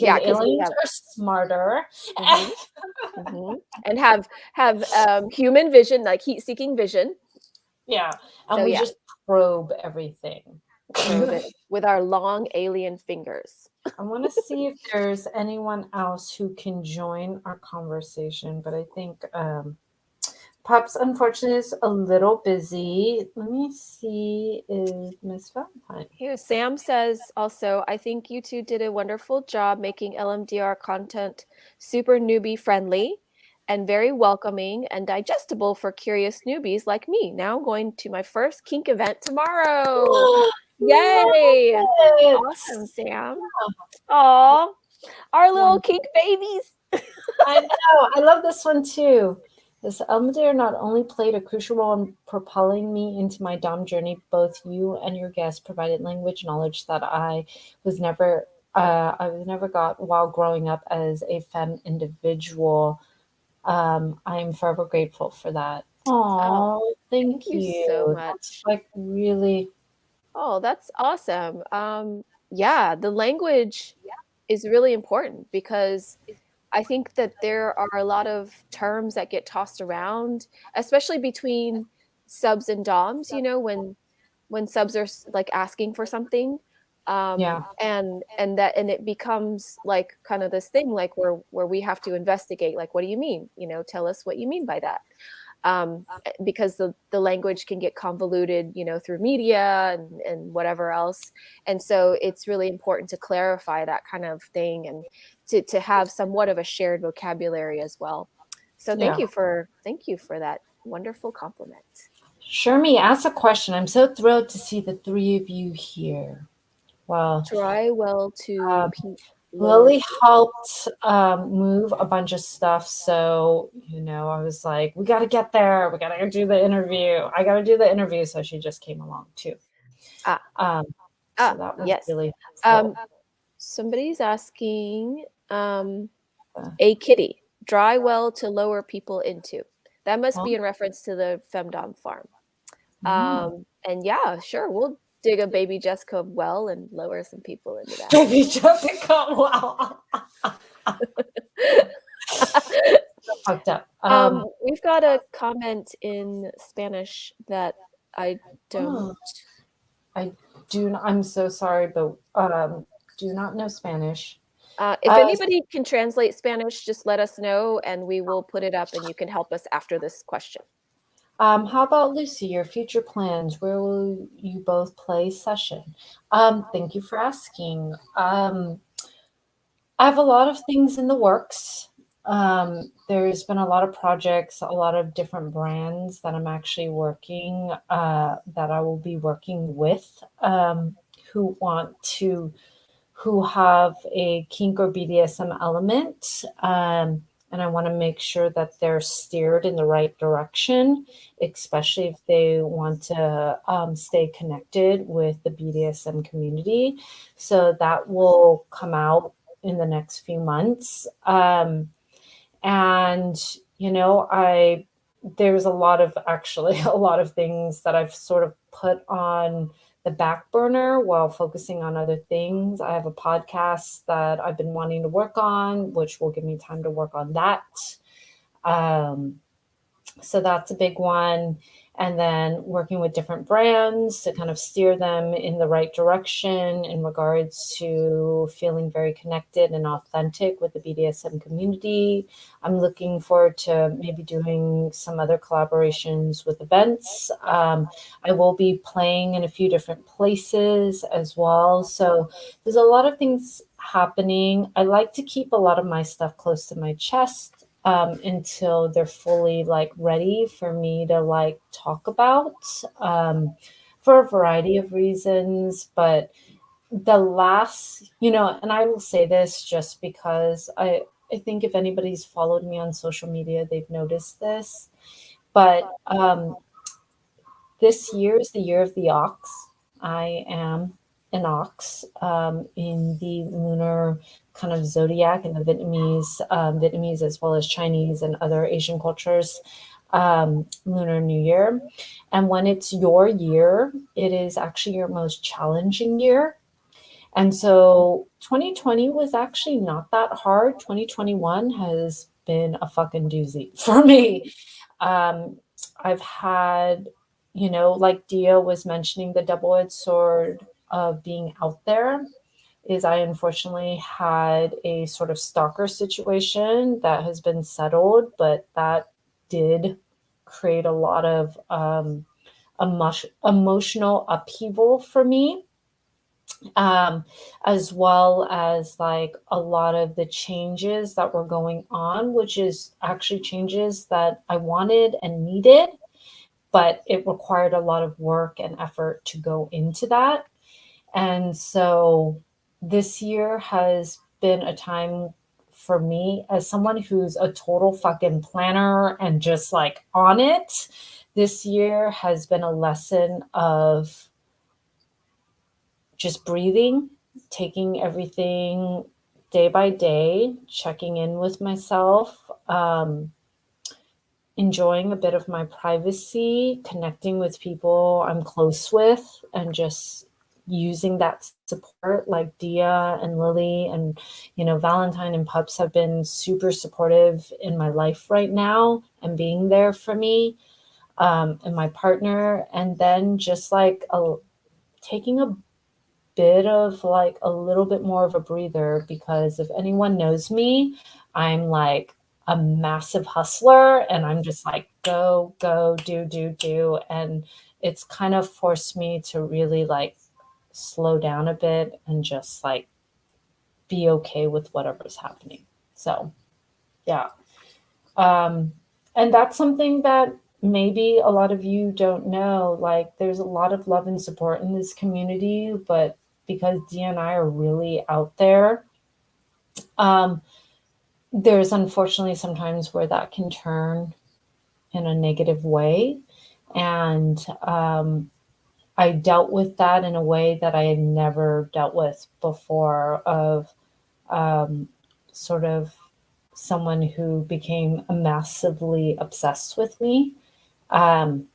aliens are smarter and have human vision, like heat-seeking vision. Yeah, and so, we just probe everything. Probe it with our long alien fingers. I want to see if there's anyone else who can join our conversation, but I think Pops, unfortunately, is a little busy. Let me see if Miss Valentine. Here, Sam says also, I think you two did a wonderful job making lmdr content super newbie friendly and very welcoming and digestible for curious newbies like me. Now going to my first kink event tomorrow. Yay! Awesome, Sam. Aw, our little kink babies. I know. I love this one too. This lmdr not only played a crucial role in propelling me into my dom journey, both you and your guests provided language knowledge that I was never got while growing up as a femme individual. I am forever grateful for that. Oh, thank you so much. That's like really. Oh, that's awesome. Yeah, the language is really important because I think that there are a lot of terms that get tossed around, especially between subs and doms, you know, when subs are like asking for something. Yeah. And it becomes like kind of this thing like where we have to investigate, like, what do you mean? You know, tell us what you mean by that. Because the language can get convoluted, you know, through media and whatever else. And so it's really important to clarify that kind of thing and to have somewhat of a shared vocabulary as well. So thank you for that wonderful compliment. Shermie, ask a question. I'm so thrilled to see the three of you here. Well, Try well to Lily helped move a bunch of stuff. So, you know, I was like, we got to get there. We got to do the interview. I got to do the interview. So she just came along too. So that was yes. really helpful. Somebody's asking, a kitty, dry well to lower people into. That must be in reference to the femdom farm. And yeah, sure, we'll dig a baby Jessica well and lower some people into that. Baby Jessica, wow. Fucked up. We've got a comment in Spanish that I don't. I'm so sorry, but do not know Spanish. If anybody can translate Spanish, just let us know and we will put it up and you can help us after this question. How about Lucy, your future plans? Where will you both play session? Thank you for asking. I have a lot of things in the works. There's been a lot of projects, a lot of different brands that I'm actually working, that I will be working with, who have a kink or BDSM element. And I want to make sure that they're steered in the right direction, especially if they want to stay connected with the BDSM community. So that will come out in the next few months. And, you know, there's a lot of things that I've sort of put on the back burner while focusing on other things. I have a podcast that I've been wanting to work on, which will give me time to work on that. So that's a big one. And then working with different brands to kind of steer them in the right direction in regards to feeling very connected and authentic with the BDSM community. I'm looking forward to maybe doing some other collaborations with events. I will be playing in a few different places as well. So there's a lot of things happening. I like to keep a lot of my stuff close to my chest until they're fully like ready for me to like talk about, for a variety of reasons. But the last, you know, and I will say this just because I think if anybody's followed me on social media, they've noticed this. But this year is the year of the ox. I am an ox in the lunar kind of zodiac in the Vietnamese as well as Chinese and other Asian cultures, Lunar New Year. And when it's your year, it is actually your most challenging year. And so 2020 was actually not that hard. 2021 has been a fucking doozy for me. I've had, you know, like Dia was mentioning, the double-edged sword of being out there is I unfortunately had a sort of stalker situation that has been settled, but that did create a lot of emotional upheaval for me, as well as like a lot of the changes that were going on, which is actually changes that I wanted and needed, but it required a lot of work and effort to go into that. And so this year has been a time for me as someone who's a total fucking planner and just like on it. This year has been a lesson of just breathing, taking everything day by day, checking in with myself, enjoying a bit of my privacy, connecting with people I'm close with, and just using that support, like Dia and Lily and, you know, Valentine and Pups have been super supportive in my life right now and being there for me, and my partner. And then just like taking a bit of like a little bit more of a breather, because if anyone knows me, I'm like a massive hustler and I'm just like, go, go, do. And it's kind of forced me to really like slow down a bit and just like be okay with whatever's happening. So, yeah. And that's something that maybe a lot of you don't know. Like, there's a lot of love and support in this community, but because Dia and I are really out there, there's unfortunately sometimes where that can turn in a negative way. And I dealt with that in a way that I had never dealt with before, of sort of someone who became massively obsessed with me, and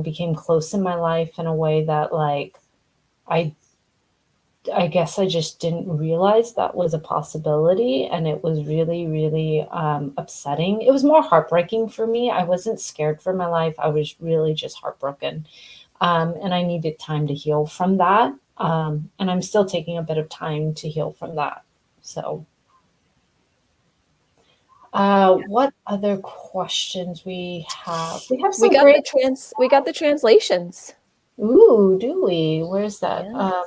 became close in my life in a way that like I guess I just didn't realize that was a possibility, and it was really, really upsetting. It was more heartbreaking for me. I wasn't scared for my life. I was really just heartbroken, and I needed time to heal from that. And I'm still taking a bit of time to heal from that. So, what other questions we have? We have some great. We got the translations. Ooh, do we? Where's that? Yeah.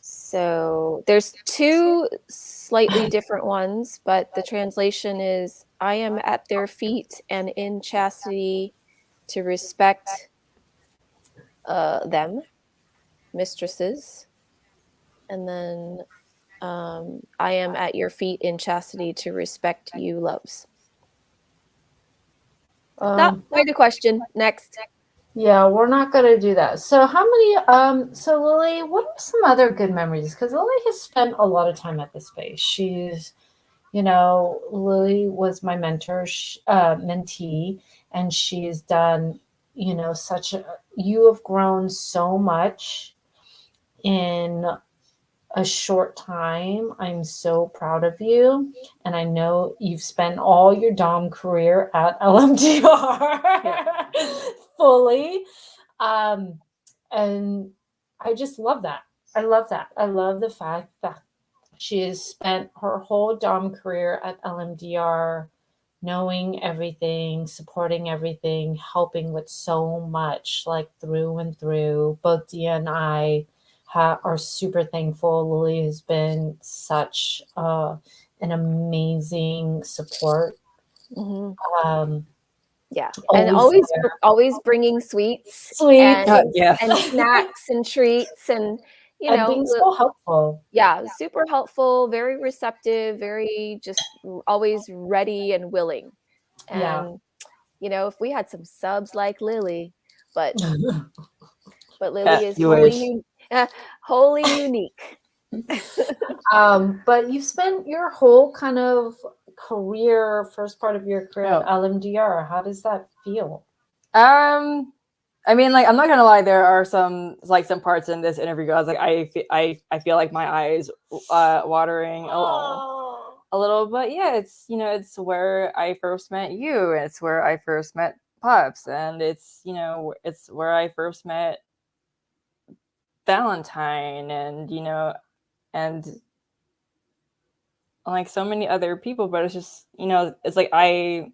So there's two slightly different ones, but the translation is, I am at their feet and in chastity to respect them, mistresses. And then I am at your feet in chastity to respect you, loves. Not quite a question. Next. Yeah, we're not going to do that. So how many, so Lily, what are some other good memories? Because Lily has spent a lot of time at the space. She's, you know, Lily was my mentor, mentee, and she's done, you know, you have grown so much in a short time. I'm so proud of you. And I know you've spent all your Dom career at lmdr fully. And I just love that. I love that. I love the fact that she has spent her whole Dom career at lmdr, knowing everything, supporting everything, helping with so much, like through and through. Both Dia and I are super thankful. Lily has been such an amazing support. Mm-hmm. Yeah, and always bringing sweets and snacks and treats, and you know, being so helpful. Yeah, super helpful, very receptive, very just always ready and willing. And you know, if we had some subs like Lily, but Lily is wholly unique. But you've spent your whole kind of career, first part of your career at lmdr. How does that feel? I mean, like, I'm not gonna lie, there are some parts in this interview I was like, I feel like my eyes watering a little, but yeah, it's, you know, it's where I first met you, it's where I first met Pups, and it's, you know, it's where I first met Valentine, and, you know, and like so many other people. But it's just, you know, it's like it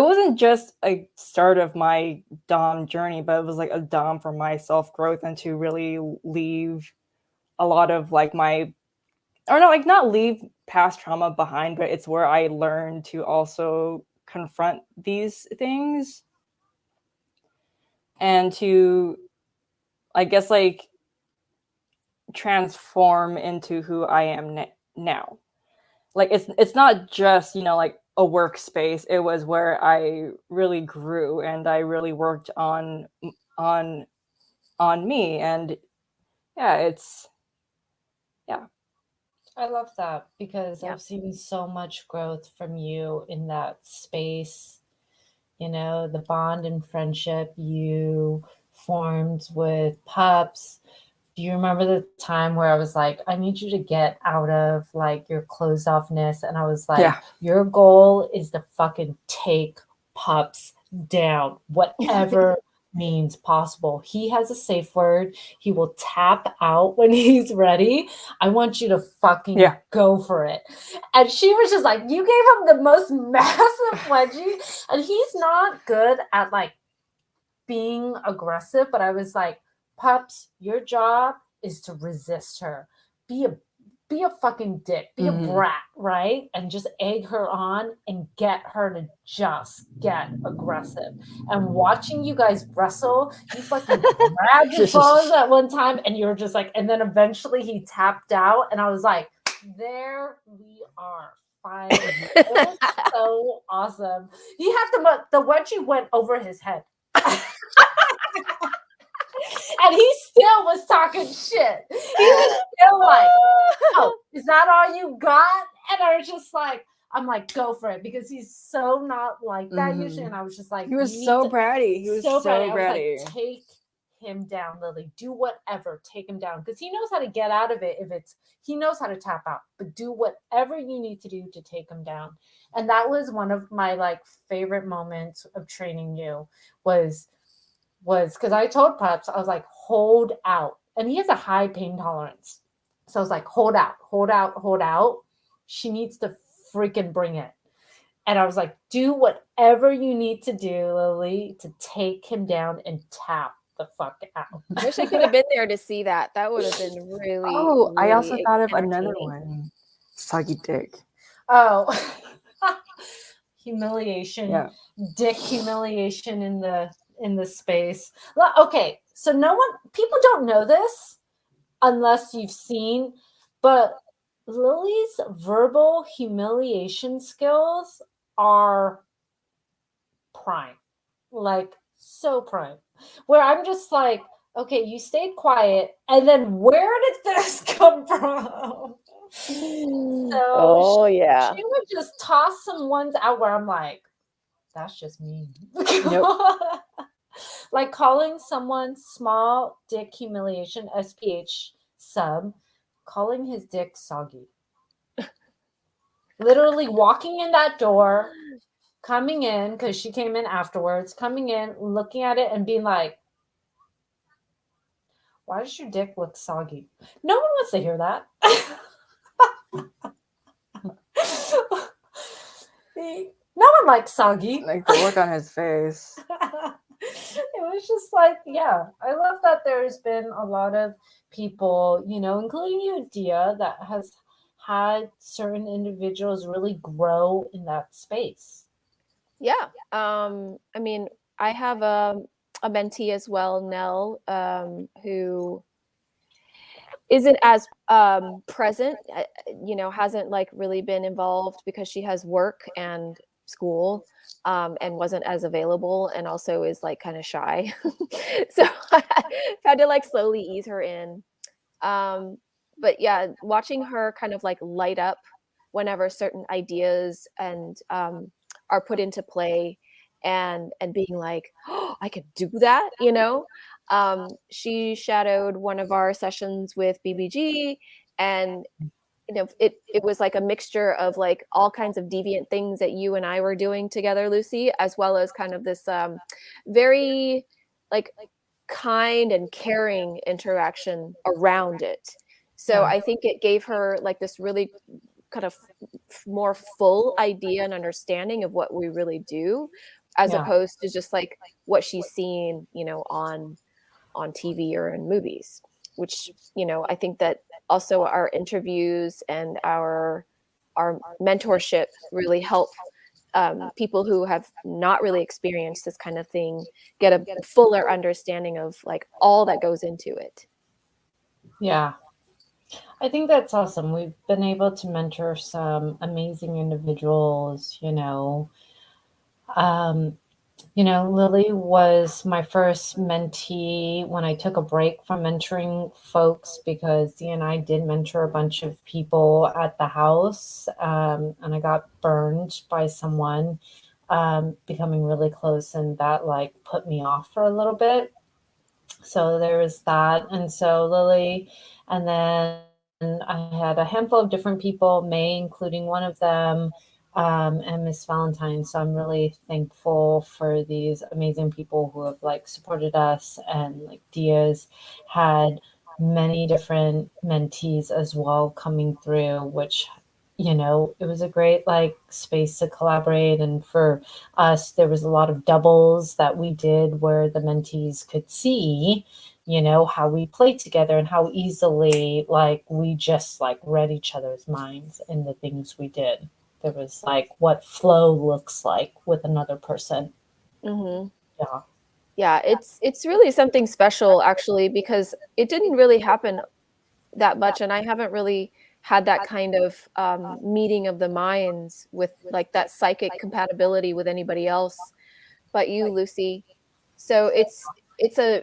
wasn't just a start of my Dom journey, but it was like a Dom for my self-growth, and to really leave a lot of like not leave past trauma behind, but it's where I learned to also confront these things and to, I guess, like, transform into who I am now. Like, it's not just, you know, like a workspace. It was where I really grew, and I really worked on me. And yeah, I love that, because I've seen so much growth from you in that space. You know, the bond and friendship you formed with pups. Do you remember the time where I was like, I need you to get out of like your closed offness? And I was like, your goal is to fucking take pups down, whatever means possible. He has a safe word. He will tap out when he's ready. I want you to fucking go for it. And she was just like, you gave him the most massive wedgie. And he's not good at like being aggressive, but I was like, pups, your job is to resist her. Be a fucking dick. Be a brat, right? And just egg her on and get her to just get aggressive. And watching you guys wrestle, you fucking grabbed your phones at one time and you were just like, and then eventually he tapped out and I was like, there we are. Fine. It was so awesome. You have to, the wedgie went over his head. And he still was talking shit. He was still like, oh, is that all you got? And I was just like, I'm like, go for it. Because he's so not like that usually. And I was just like, he was so bratty. He was so bratty. I was like, take him down, Lily. Do whatever. Take him down. Because he knows how to get out of it he knows how to tap out. But do whatever you need to do to take him down. And that was one of my like favorite moments of training you was because I told Pups, I was like, hold out. And he has a high pain tolerance. So I was like, hold out, hold out, hold out. She needs to freaking bring it. And I was like, do whatever you need to do, Lily, to take him down and tap the fuck out. I wish I could have been there to see that. That would have been really. Oh, really I also thought of another one. Soggy dick. Oh, humiliation. Yeah. Dick humiliation in the space. Okay, so people don't know this unless you've seen, but Lily's verbal humiliation skills are prime, like so prime, where I'm just like, okay, you stayed quiet, and then where did this come from? So she would just toss some ones out where I'm like, that's just mean. Nope. Like calling someone small dick humiliation, SPH sub, calling his dick soggy. Literally walking in that door, coming in, because she came in afterwards, coming in, looking at it and being like, why does your dick look soggy? No one wants to hear that. No one likes soggy. Like the look on his face. It was just like, yeah, I love that there's been a lot of people, including you, Dia, that has had certain individuals really grow in that space. Yeah. I mean, I have a mentee as well, Nell, who isn't as present, hasn't like really been involved because she has work and school, and wasn't as available, and also is like kind of shy. So I've had to like slowly ease her in. But yeah, watching her kind of like light up whenever certain ideas and are put into play, and being like, oh, I could do that, she shadowed one of our sessions with BBG, and it was like a mixture of like all kinds of deviant things that you and I were doing together, Lucy, as well as kind of this very like kind and caring interaction around it. So I think it gave her like this really kind of more full idea and understanding of what we really do, as opposed to just like what she's seen, on TV or in movies, which, I think that also our interviews and our mentorship really help people who have not really experienced this kind of thing get a fuller understanding of like all that goes into it. Yeah. I think that's awesome. We've been able to mentor some amazing individuals, Lily was my first mentee when I took a break from mentoring folks, because Dee and I did mentor a bunch of people at the house, and I got burned by someone becoming really close, and that like put me off for a little bit. So there was that. And so Lily, and then I had a handful of different people, May, including one of them, and Miss Valentine. So I'm really thankful for these amazing people who have like supported us, and like Dia's had many different mentees as well coming through, which, you know, it was a great like space to collaborate. And for us, there was a lot of doubles that we did where the mentees could see, you know, how we played together and how easily like we just like read each other's minds in the things we did. There was like what flow looks like with another person. Mm-hmm. Yeah. Yeah, it's really something special actually, because it didn't really happen that much, and I haven't really had that kind of meeting of the minds with like that psychic compatibility with anybody else but you, Lucy. So it's a,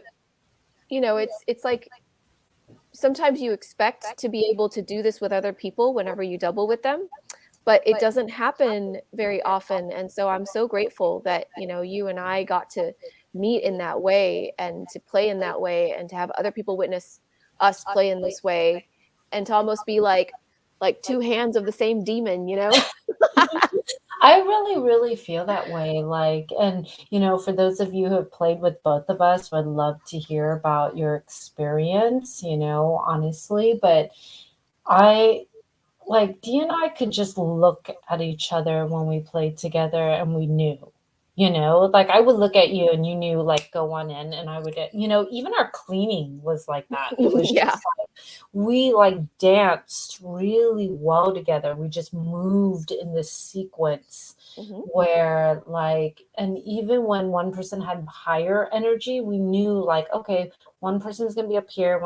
you know, it's like sometimes you expect to be able to do this with other people whenever you double with them, but it doesn't happen very often. And so I'm so grateful that, you know, you and I got to meet in that way and to play in that way and to have other people witness us play in this way, and to almost be like two hands of the same demon, you know? I really, really feel that way. Like, and, you know, for those of you who have played with both of us, would love to hear about your experience, you know, honestly. But I, like, Dee and I could just look at each other when we played together and we knew, you know, like I would look at you and you knew, like, go on in, and I would, you know, even our cleaning was like that. It was Yeah. just like, we like danced really well together. We just moved in this sequence Mhm. where like, and even when one person had higher energy, we knew like, okay, one person is going to be up here,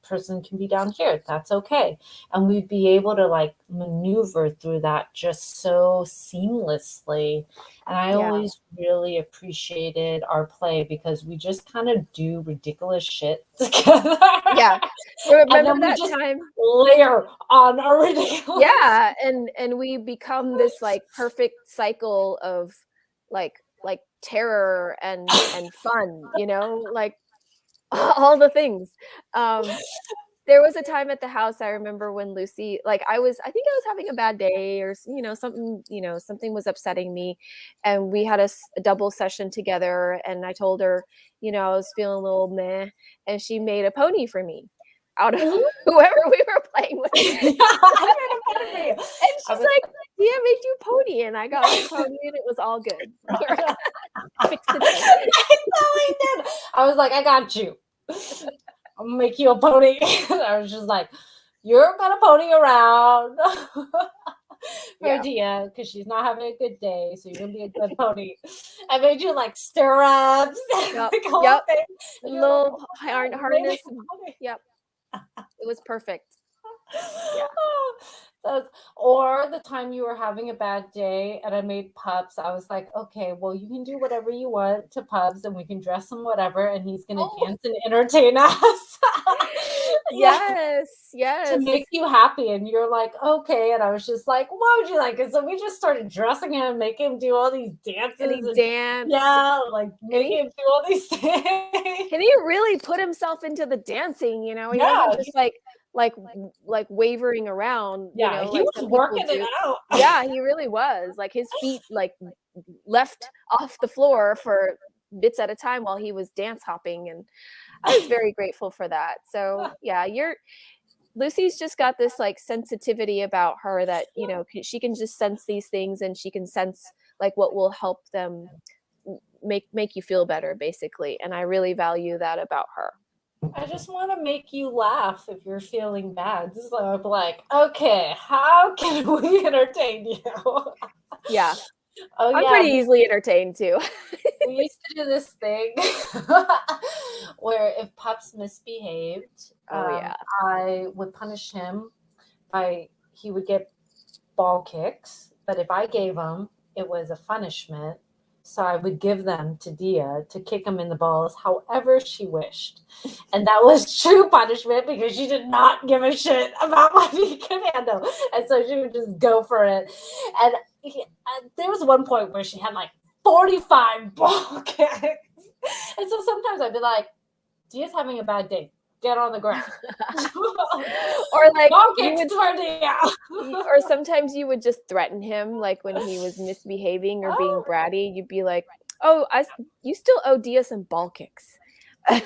person can be down here. That's okay. And we'd be able to like maneuver through that just so seamlessly. And I Yeah. always really appreciated our play because we just kind of do ridiculous shit together. Yeah. And Remember then we that just time? layer on a ridiculous. Yeah, and we become this like perfect cycle of like terror and fun, you know, like all the things. There was a time at the house, I remember, when Lucy, like I think I was having a bad day, or you know, something, you know, something was upsetting me, and we had a double session together, and I told her, you know, I was feeling a little meh, and she made a pony for me out of whoever we were playing with. I made a pony for you. And she's like, "Yeah, I made you a pony," and I got her a pony, and it was all good. Fixed it. I totally did. I was like, I got you. I'll make you a pony. I was just like, you're gonna pony around for Dia because she's not having a good day, so you're gonna be a good pony. I made you like stirrups. Yep. Like, Yep. thing. Little Like, oh, harness. Yep. It was perfect. Yeah. Or the time you were having a bad day and I made pups, I was like, okay, well, you can do whatever you want to pups and we can dress him whatever and he's going to dance and entertain us. Yes. To make you happy. And you're like, okay. And I was just like, what would you like? And so we just started dressing him and making him do all these dances. And he danced. Yeah, like making him do all these things. And he really put himself into the dancing, you know? He wasn't just like wavering around. Yeah, you know, he like was working it out. Yeah, he really was. Like his feet like left off the floor for bits at a time while he was dance hopping, and I was very grateful for that. So yeah, Lucy's just got this like sensitivity about her that, you know, she can just sense these things, and she can sense like what will help them make you feel better, basically. And I really value that about her. I just want to make you laugh if you're feeling bad. So I'm like, okay, how can we entertain you? Yeah. Oh, I'm pretty easily entertained too. We used to do this thing where if pups misbehaved, I would punish him he would get ball kicks. But if I gave him, it was a punishment. So I would give them to Dia to kick him in the balls however she wished. And that was true punishment because she did not give a shit about what he could handle. And so she would just go for it. And there was one point where she had like 45 ball kicks. And so sometimes I'd be like, Dia's having a bad day. Get on the ground. Or like or sometimes you would just threaten him, like when he was misbehaving or being bratty, you'd be like, oh, you still owe Dia some ball kicks. She's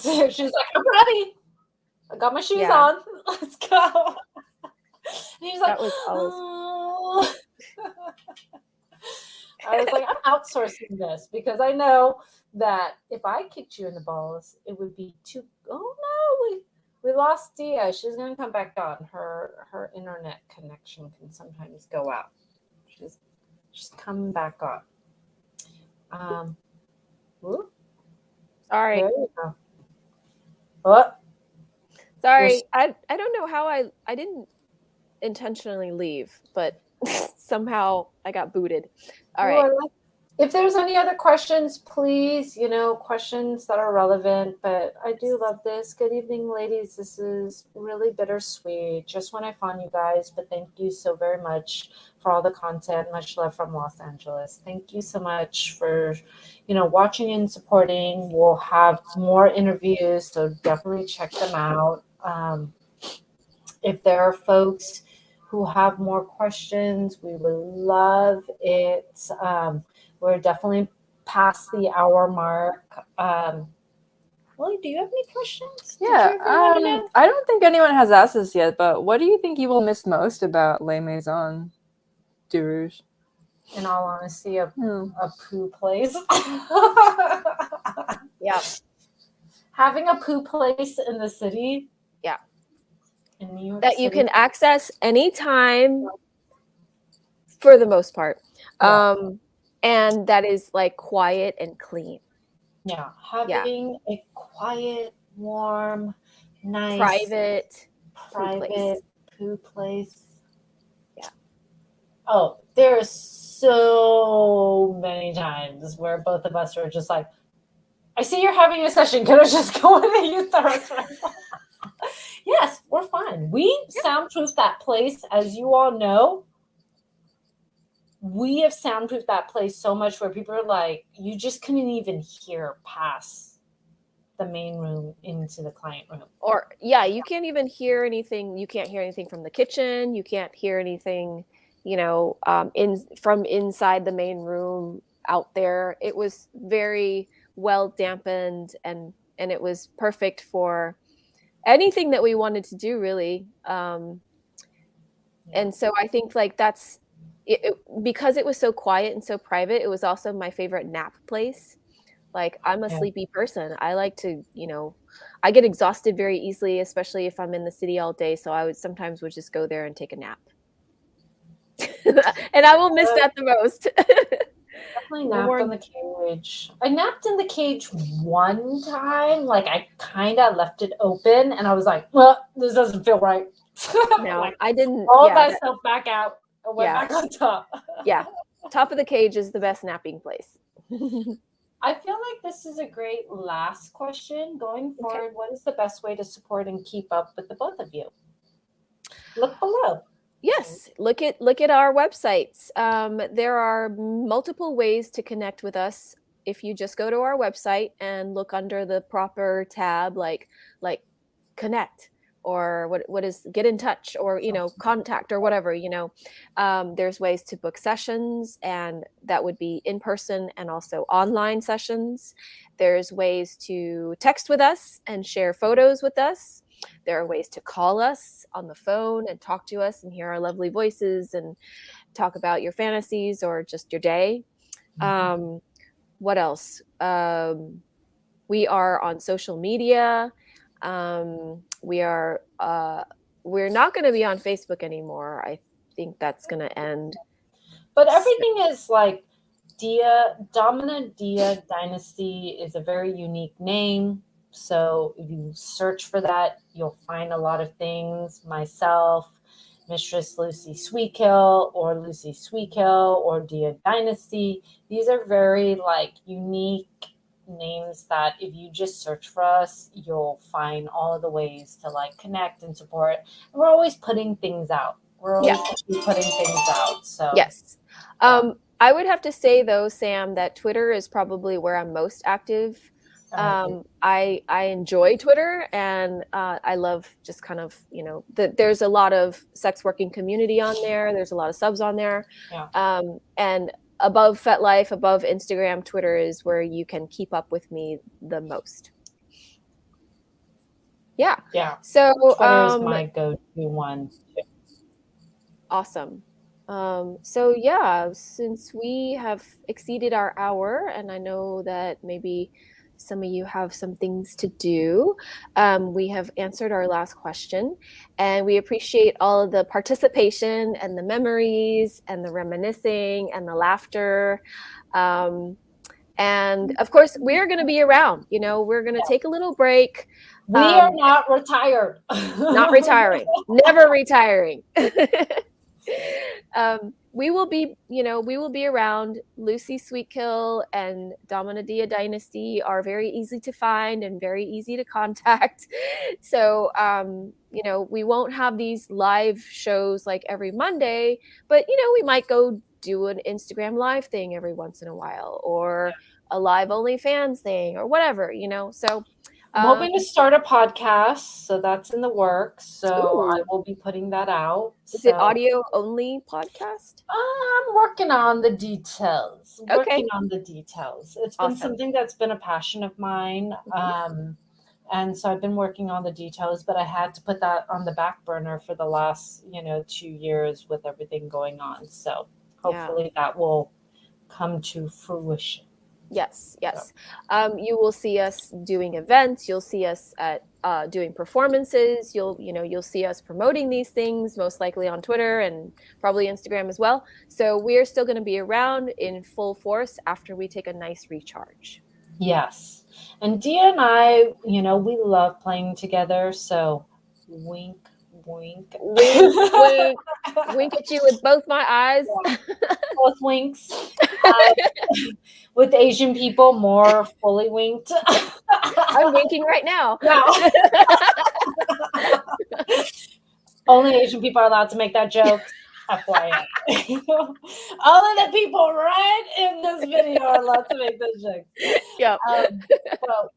like, I'm ready. I got my shoes on. Let's go. And he's like, that was always... I was like, I'm outsourcing this because I know that if I kicked you in the balls, it would be too. Oh no, we lost Dia. She's gonna come back on. Her internet connection can sometimes go out. She's coming back on. Whoop. Sorry. There you go. What? Sorry, I don't know how I didn't intentionally leave, but somehow I got booted. All right. If there's any other questions, please, questions that are relevant, but I do love this. Good evening, ladies. This is really bittersweet. Just when I found you guys, but thank you so very much for all the content. Much love from Los Angeles. Thank you so much for, watching and supporting. We'll have more interviews, so definitely check them out. If there are folks who have more questions, we would love it. We're definitely past the hour mark. Willie, do you have any questions? Yeah, I don't think anyone has asked this yet, but what do you think you will miss most about Les Maison du Rouge? In all honesty, a poo place. Yeah. Having a poo place in the city. Yeah. In New York that City. You can access anytime for the most part. Yeah. And that is like quiet and clean. Yeah. Having a quiet, warm, nice, private poo place. Yeah. Oh, there's so many times where both of us are just like, I see you're having a session. Can I just go in and use the restroom? Yes, we're fine. We soundproof that place, as you all know. We have soundproofed that place so much where people are like, you just couldn't even hear past the main room into the client room. Or you can't even hear anything. You can't hear anything from the kitchen. You can't hear anything, from inside the main room out there. It was very well dampened and it was perfect for anything that we wanted to do, really. And so I think like that's it, because it was so quiet and so private. It was also my favorite nap place. Like, I'm a sleepy person. I like to, I get exhausted very easily, especially if I'm in the city all day. So I sometimes would just go there and take a nap. And I will miss that the most. Definitely napped on the cage. I napped in the cage one time. Like, I kind of left it open and I was like, well, this doesn't feel right. No, like, I didn't. Rolled myself back out and went back on top. Yeah. Top of the cage is the best napping place. I feel like this is a great last question. Going forward, what is the best way to support and keep up with the both of you? Look below. Yes, look at our websites. There are multiple ways to connect with us. If you just go to our website and look under the proper tab, like connect, or what is get in touch, or contact, or whatever, there's ways to book sessions, and that would be in person and also online sessions. There's ways to text with us and share photos with us. There are ways to call us on the phone and talk to us and hear our lovely voices and talk about your fantasies or just your day. What else? We are on social media. We're not going to be on Facebook anymore. I think that's going to end. But everything is like Dominant Dia Dynasty is a very unique name. So if you search for that, you'll find a lot of things. Myself, Mistress Lucy Sweetkill, or Lucy Sweetkill, or Dia Dynasty. These are very unique names that if you just search for us, you'll find all of the ways to connect and support. And we're always putting things out. We're always putting things out. So yes. I would have to say though, Sam, that Twitter is probably where I'm most active. I enjoy Twitter, and I love just kind of, there's a lot of sex working community on there. There's a lot of subs on there. Yeah. And above FetLife, above Instagram, Twitter is where you can keep up with me the most. Yeah. Yeah. So Twitter is my go-to one too. Awesome. So yeah, since we have exceeded our hour, and I know that maybe some of you have some things to do, we have answered our last question, and we appreciate all of the participation and the memories and the reminiscing and the laughter. And of course, we're going to be around. We're going to take a little break. We are not retired. Not retiring. Never retiring. We will be around. Lucy Sweetkill and Domina Dia Dynasty are very easy to find and very easy to contact. So, we won't have these live shows like every Monday, but, we might go do an Instagram live thing every once in a while, or a live OnlyFans thing, or whatever, so. I'm hoping to start a podcast, so that's in the works. So Ooh. I will be putting that out. Is it audio only podcast? I'm working on the details. Okay. Working on the details. It's been something that's been a passion of mine. Mm-hmm. And so I've been working on the details, but I had to put that on the back burner for the last, 2 years with everything going on. So hopefully that will come to fruition. Yes. You will see us doing events. You'll see us at doing performances. You'll see us promoting these things, most likely on Twitter and probably Instagram as well. So we're still going to be around in full force after we take a nice recharge. Yes. And Dia and I, we love playing together. So wink, wink. Wink, wink. Wink at you with both my eyes. Yeah. Both winks. With Asian people, more fully winked. I'm winking right now. No. Only Asian people are allowed to make that joke. FYI. Only the people right in this video are allowed to make this joke. Yeah. But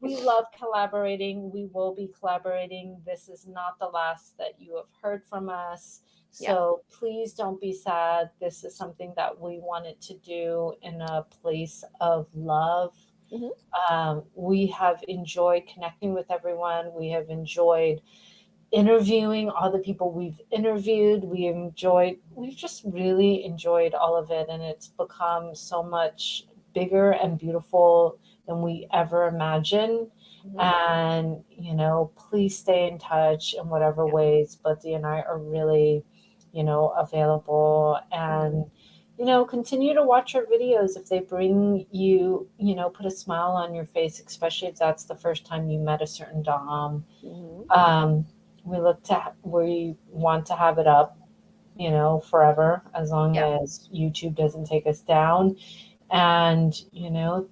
we love collaborating. We will be collaborating. This is not the last that you have heard from us. So please don't be sad. This is something that we wanted to do in a place of love. Mm-hmm. We have enjoyed connecting with everyone. We have enjoyed interviewing all the people we've interviewed. We've just really enjoyed all of it. And it's become so much bigger and beautiful than we ever imagined. Mm-hmm. And, please stay in touch in whatever ways. But Dee and I are really, available, and, continue to watch our videos if they bring you, put a smile on your face, especially if that's the first time you met a certain Dom. Mm-hmm. We want to have it up, forever, as long as YouTube doesn't take us down. And,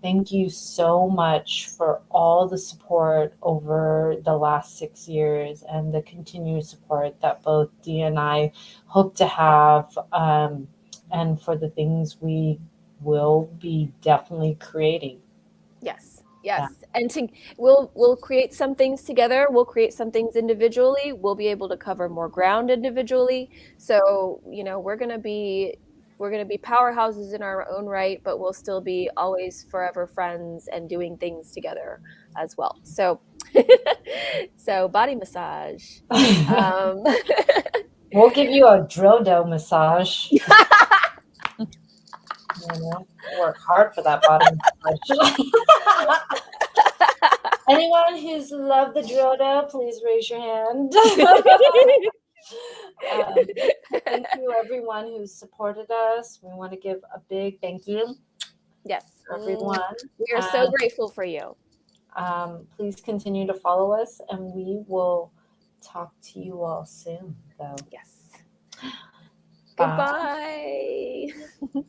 thank you so much for all the support over the last 6 years and the continued support that both Dee and I hope to have, and for the things we will be definitely creating. Yes. Yeah. And we'll create some things together. We'll create some things individually. We'll be able to cover more ground individually. So, we're going to be powerhouses in our own right, but we'll still be always forever friends and doing things together as well. So, body massage. We'll give you a dildo massage. Work hard for that body massage. Anyone who's loved the dildo, please raise your hand. Thank you, everyone who's supported us. We want to give a big thank you. Yes, everyone. We are so grateful for you. Please continue to follow us, and we will talk to you all soon. So yes. Bye. Goodbye.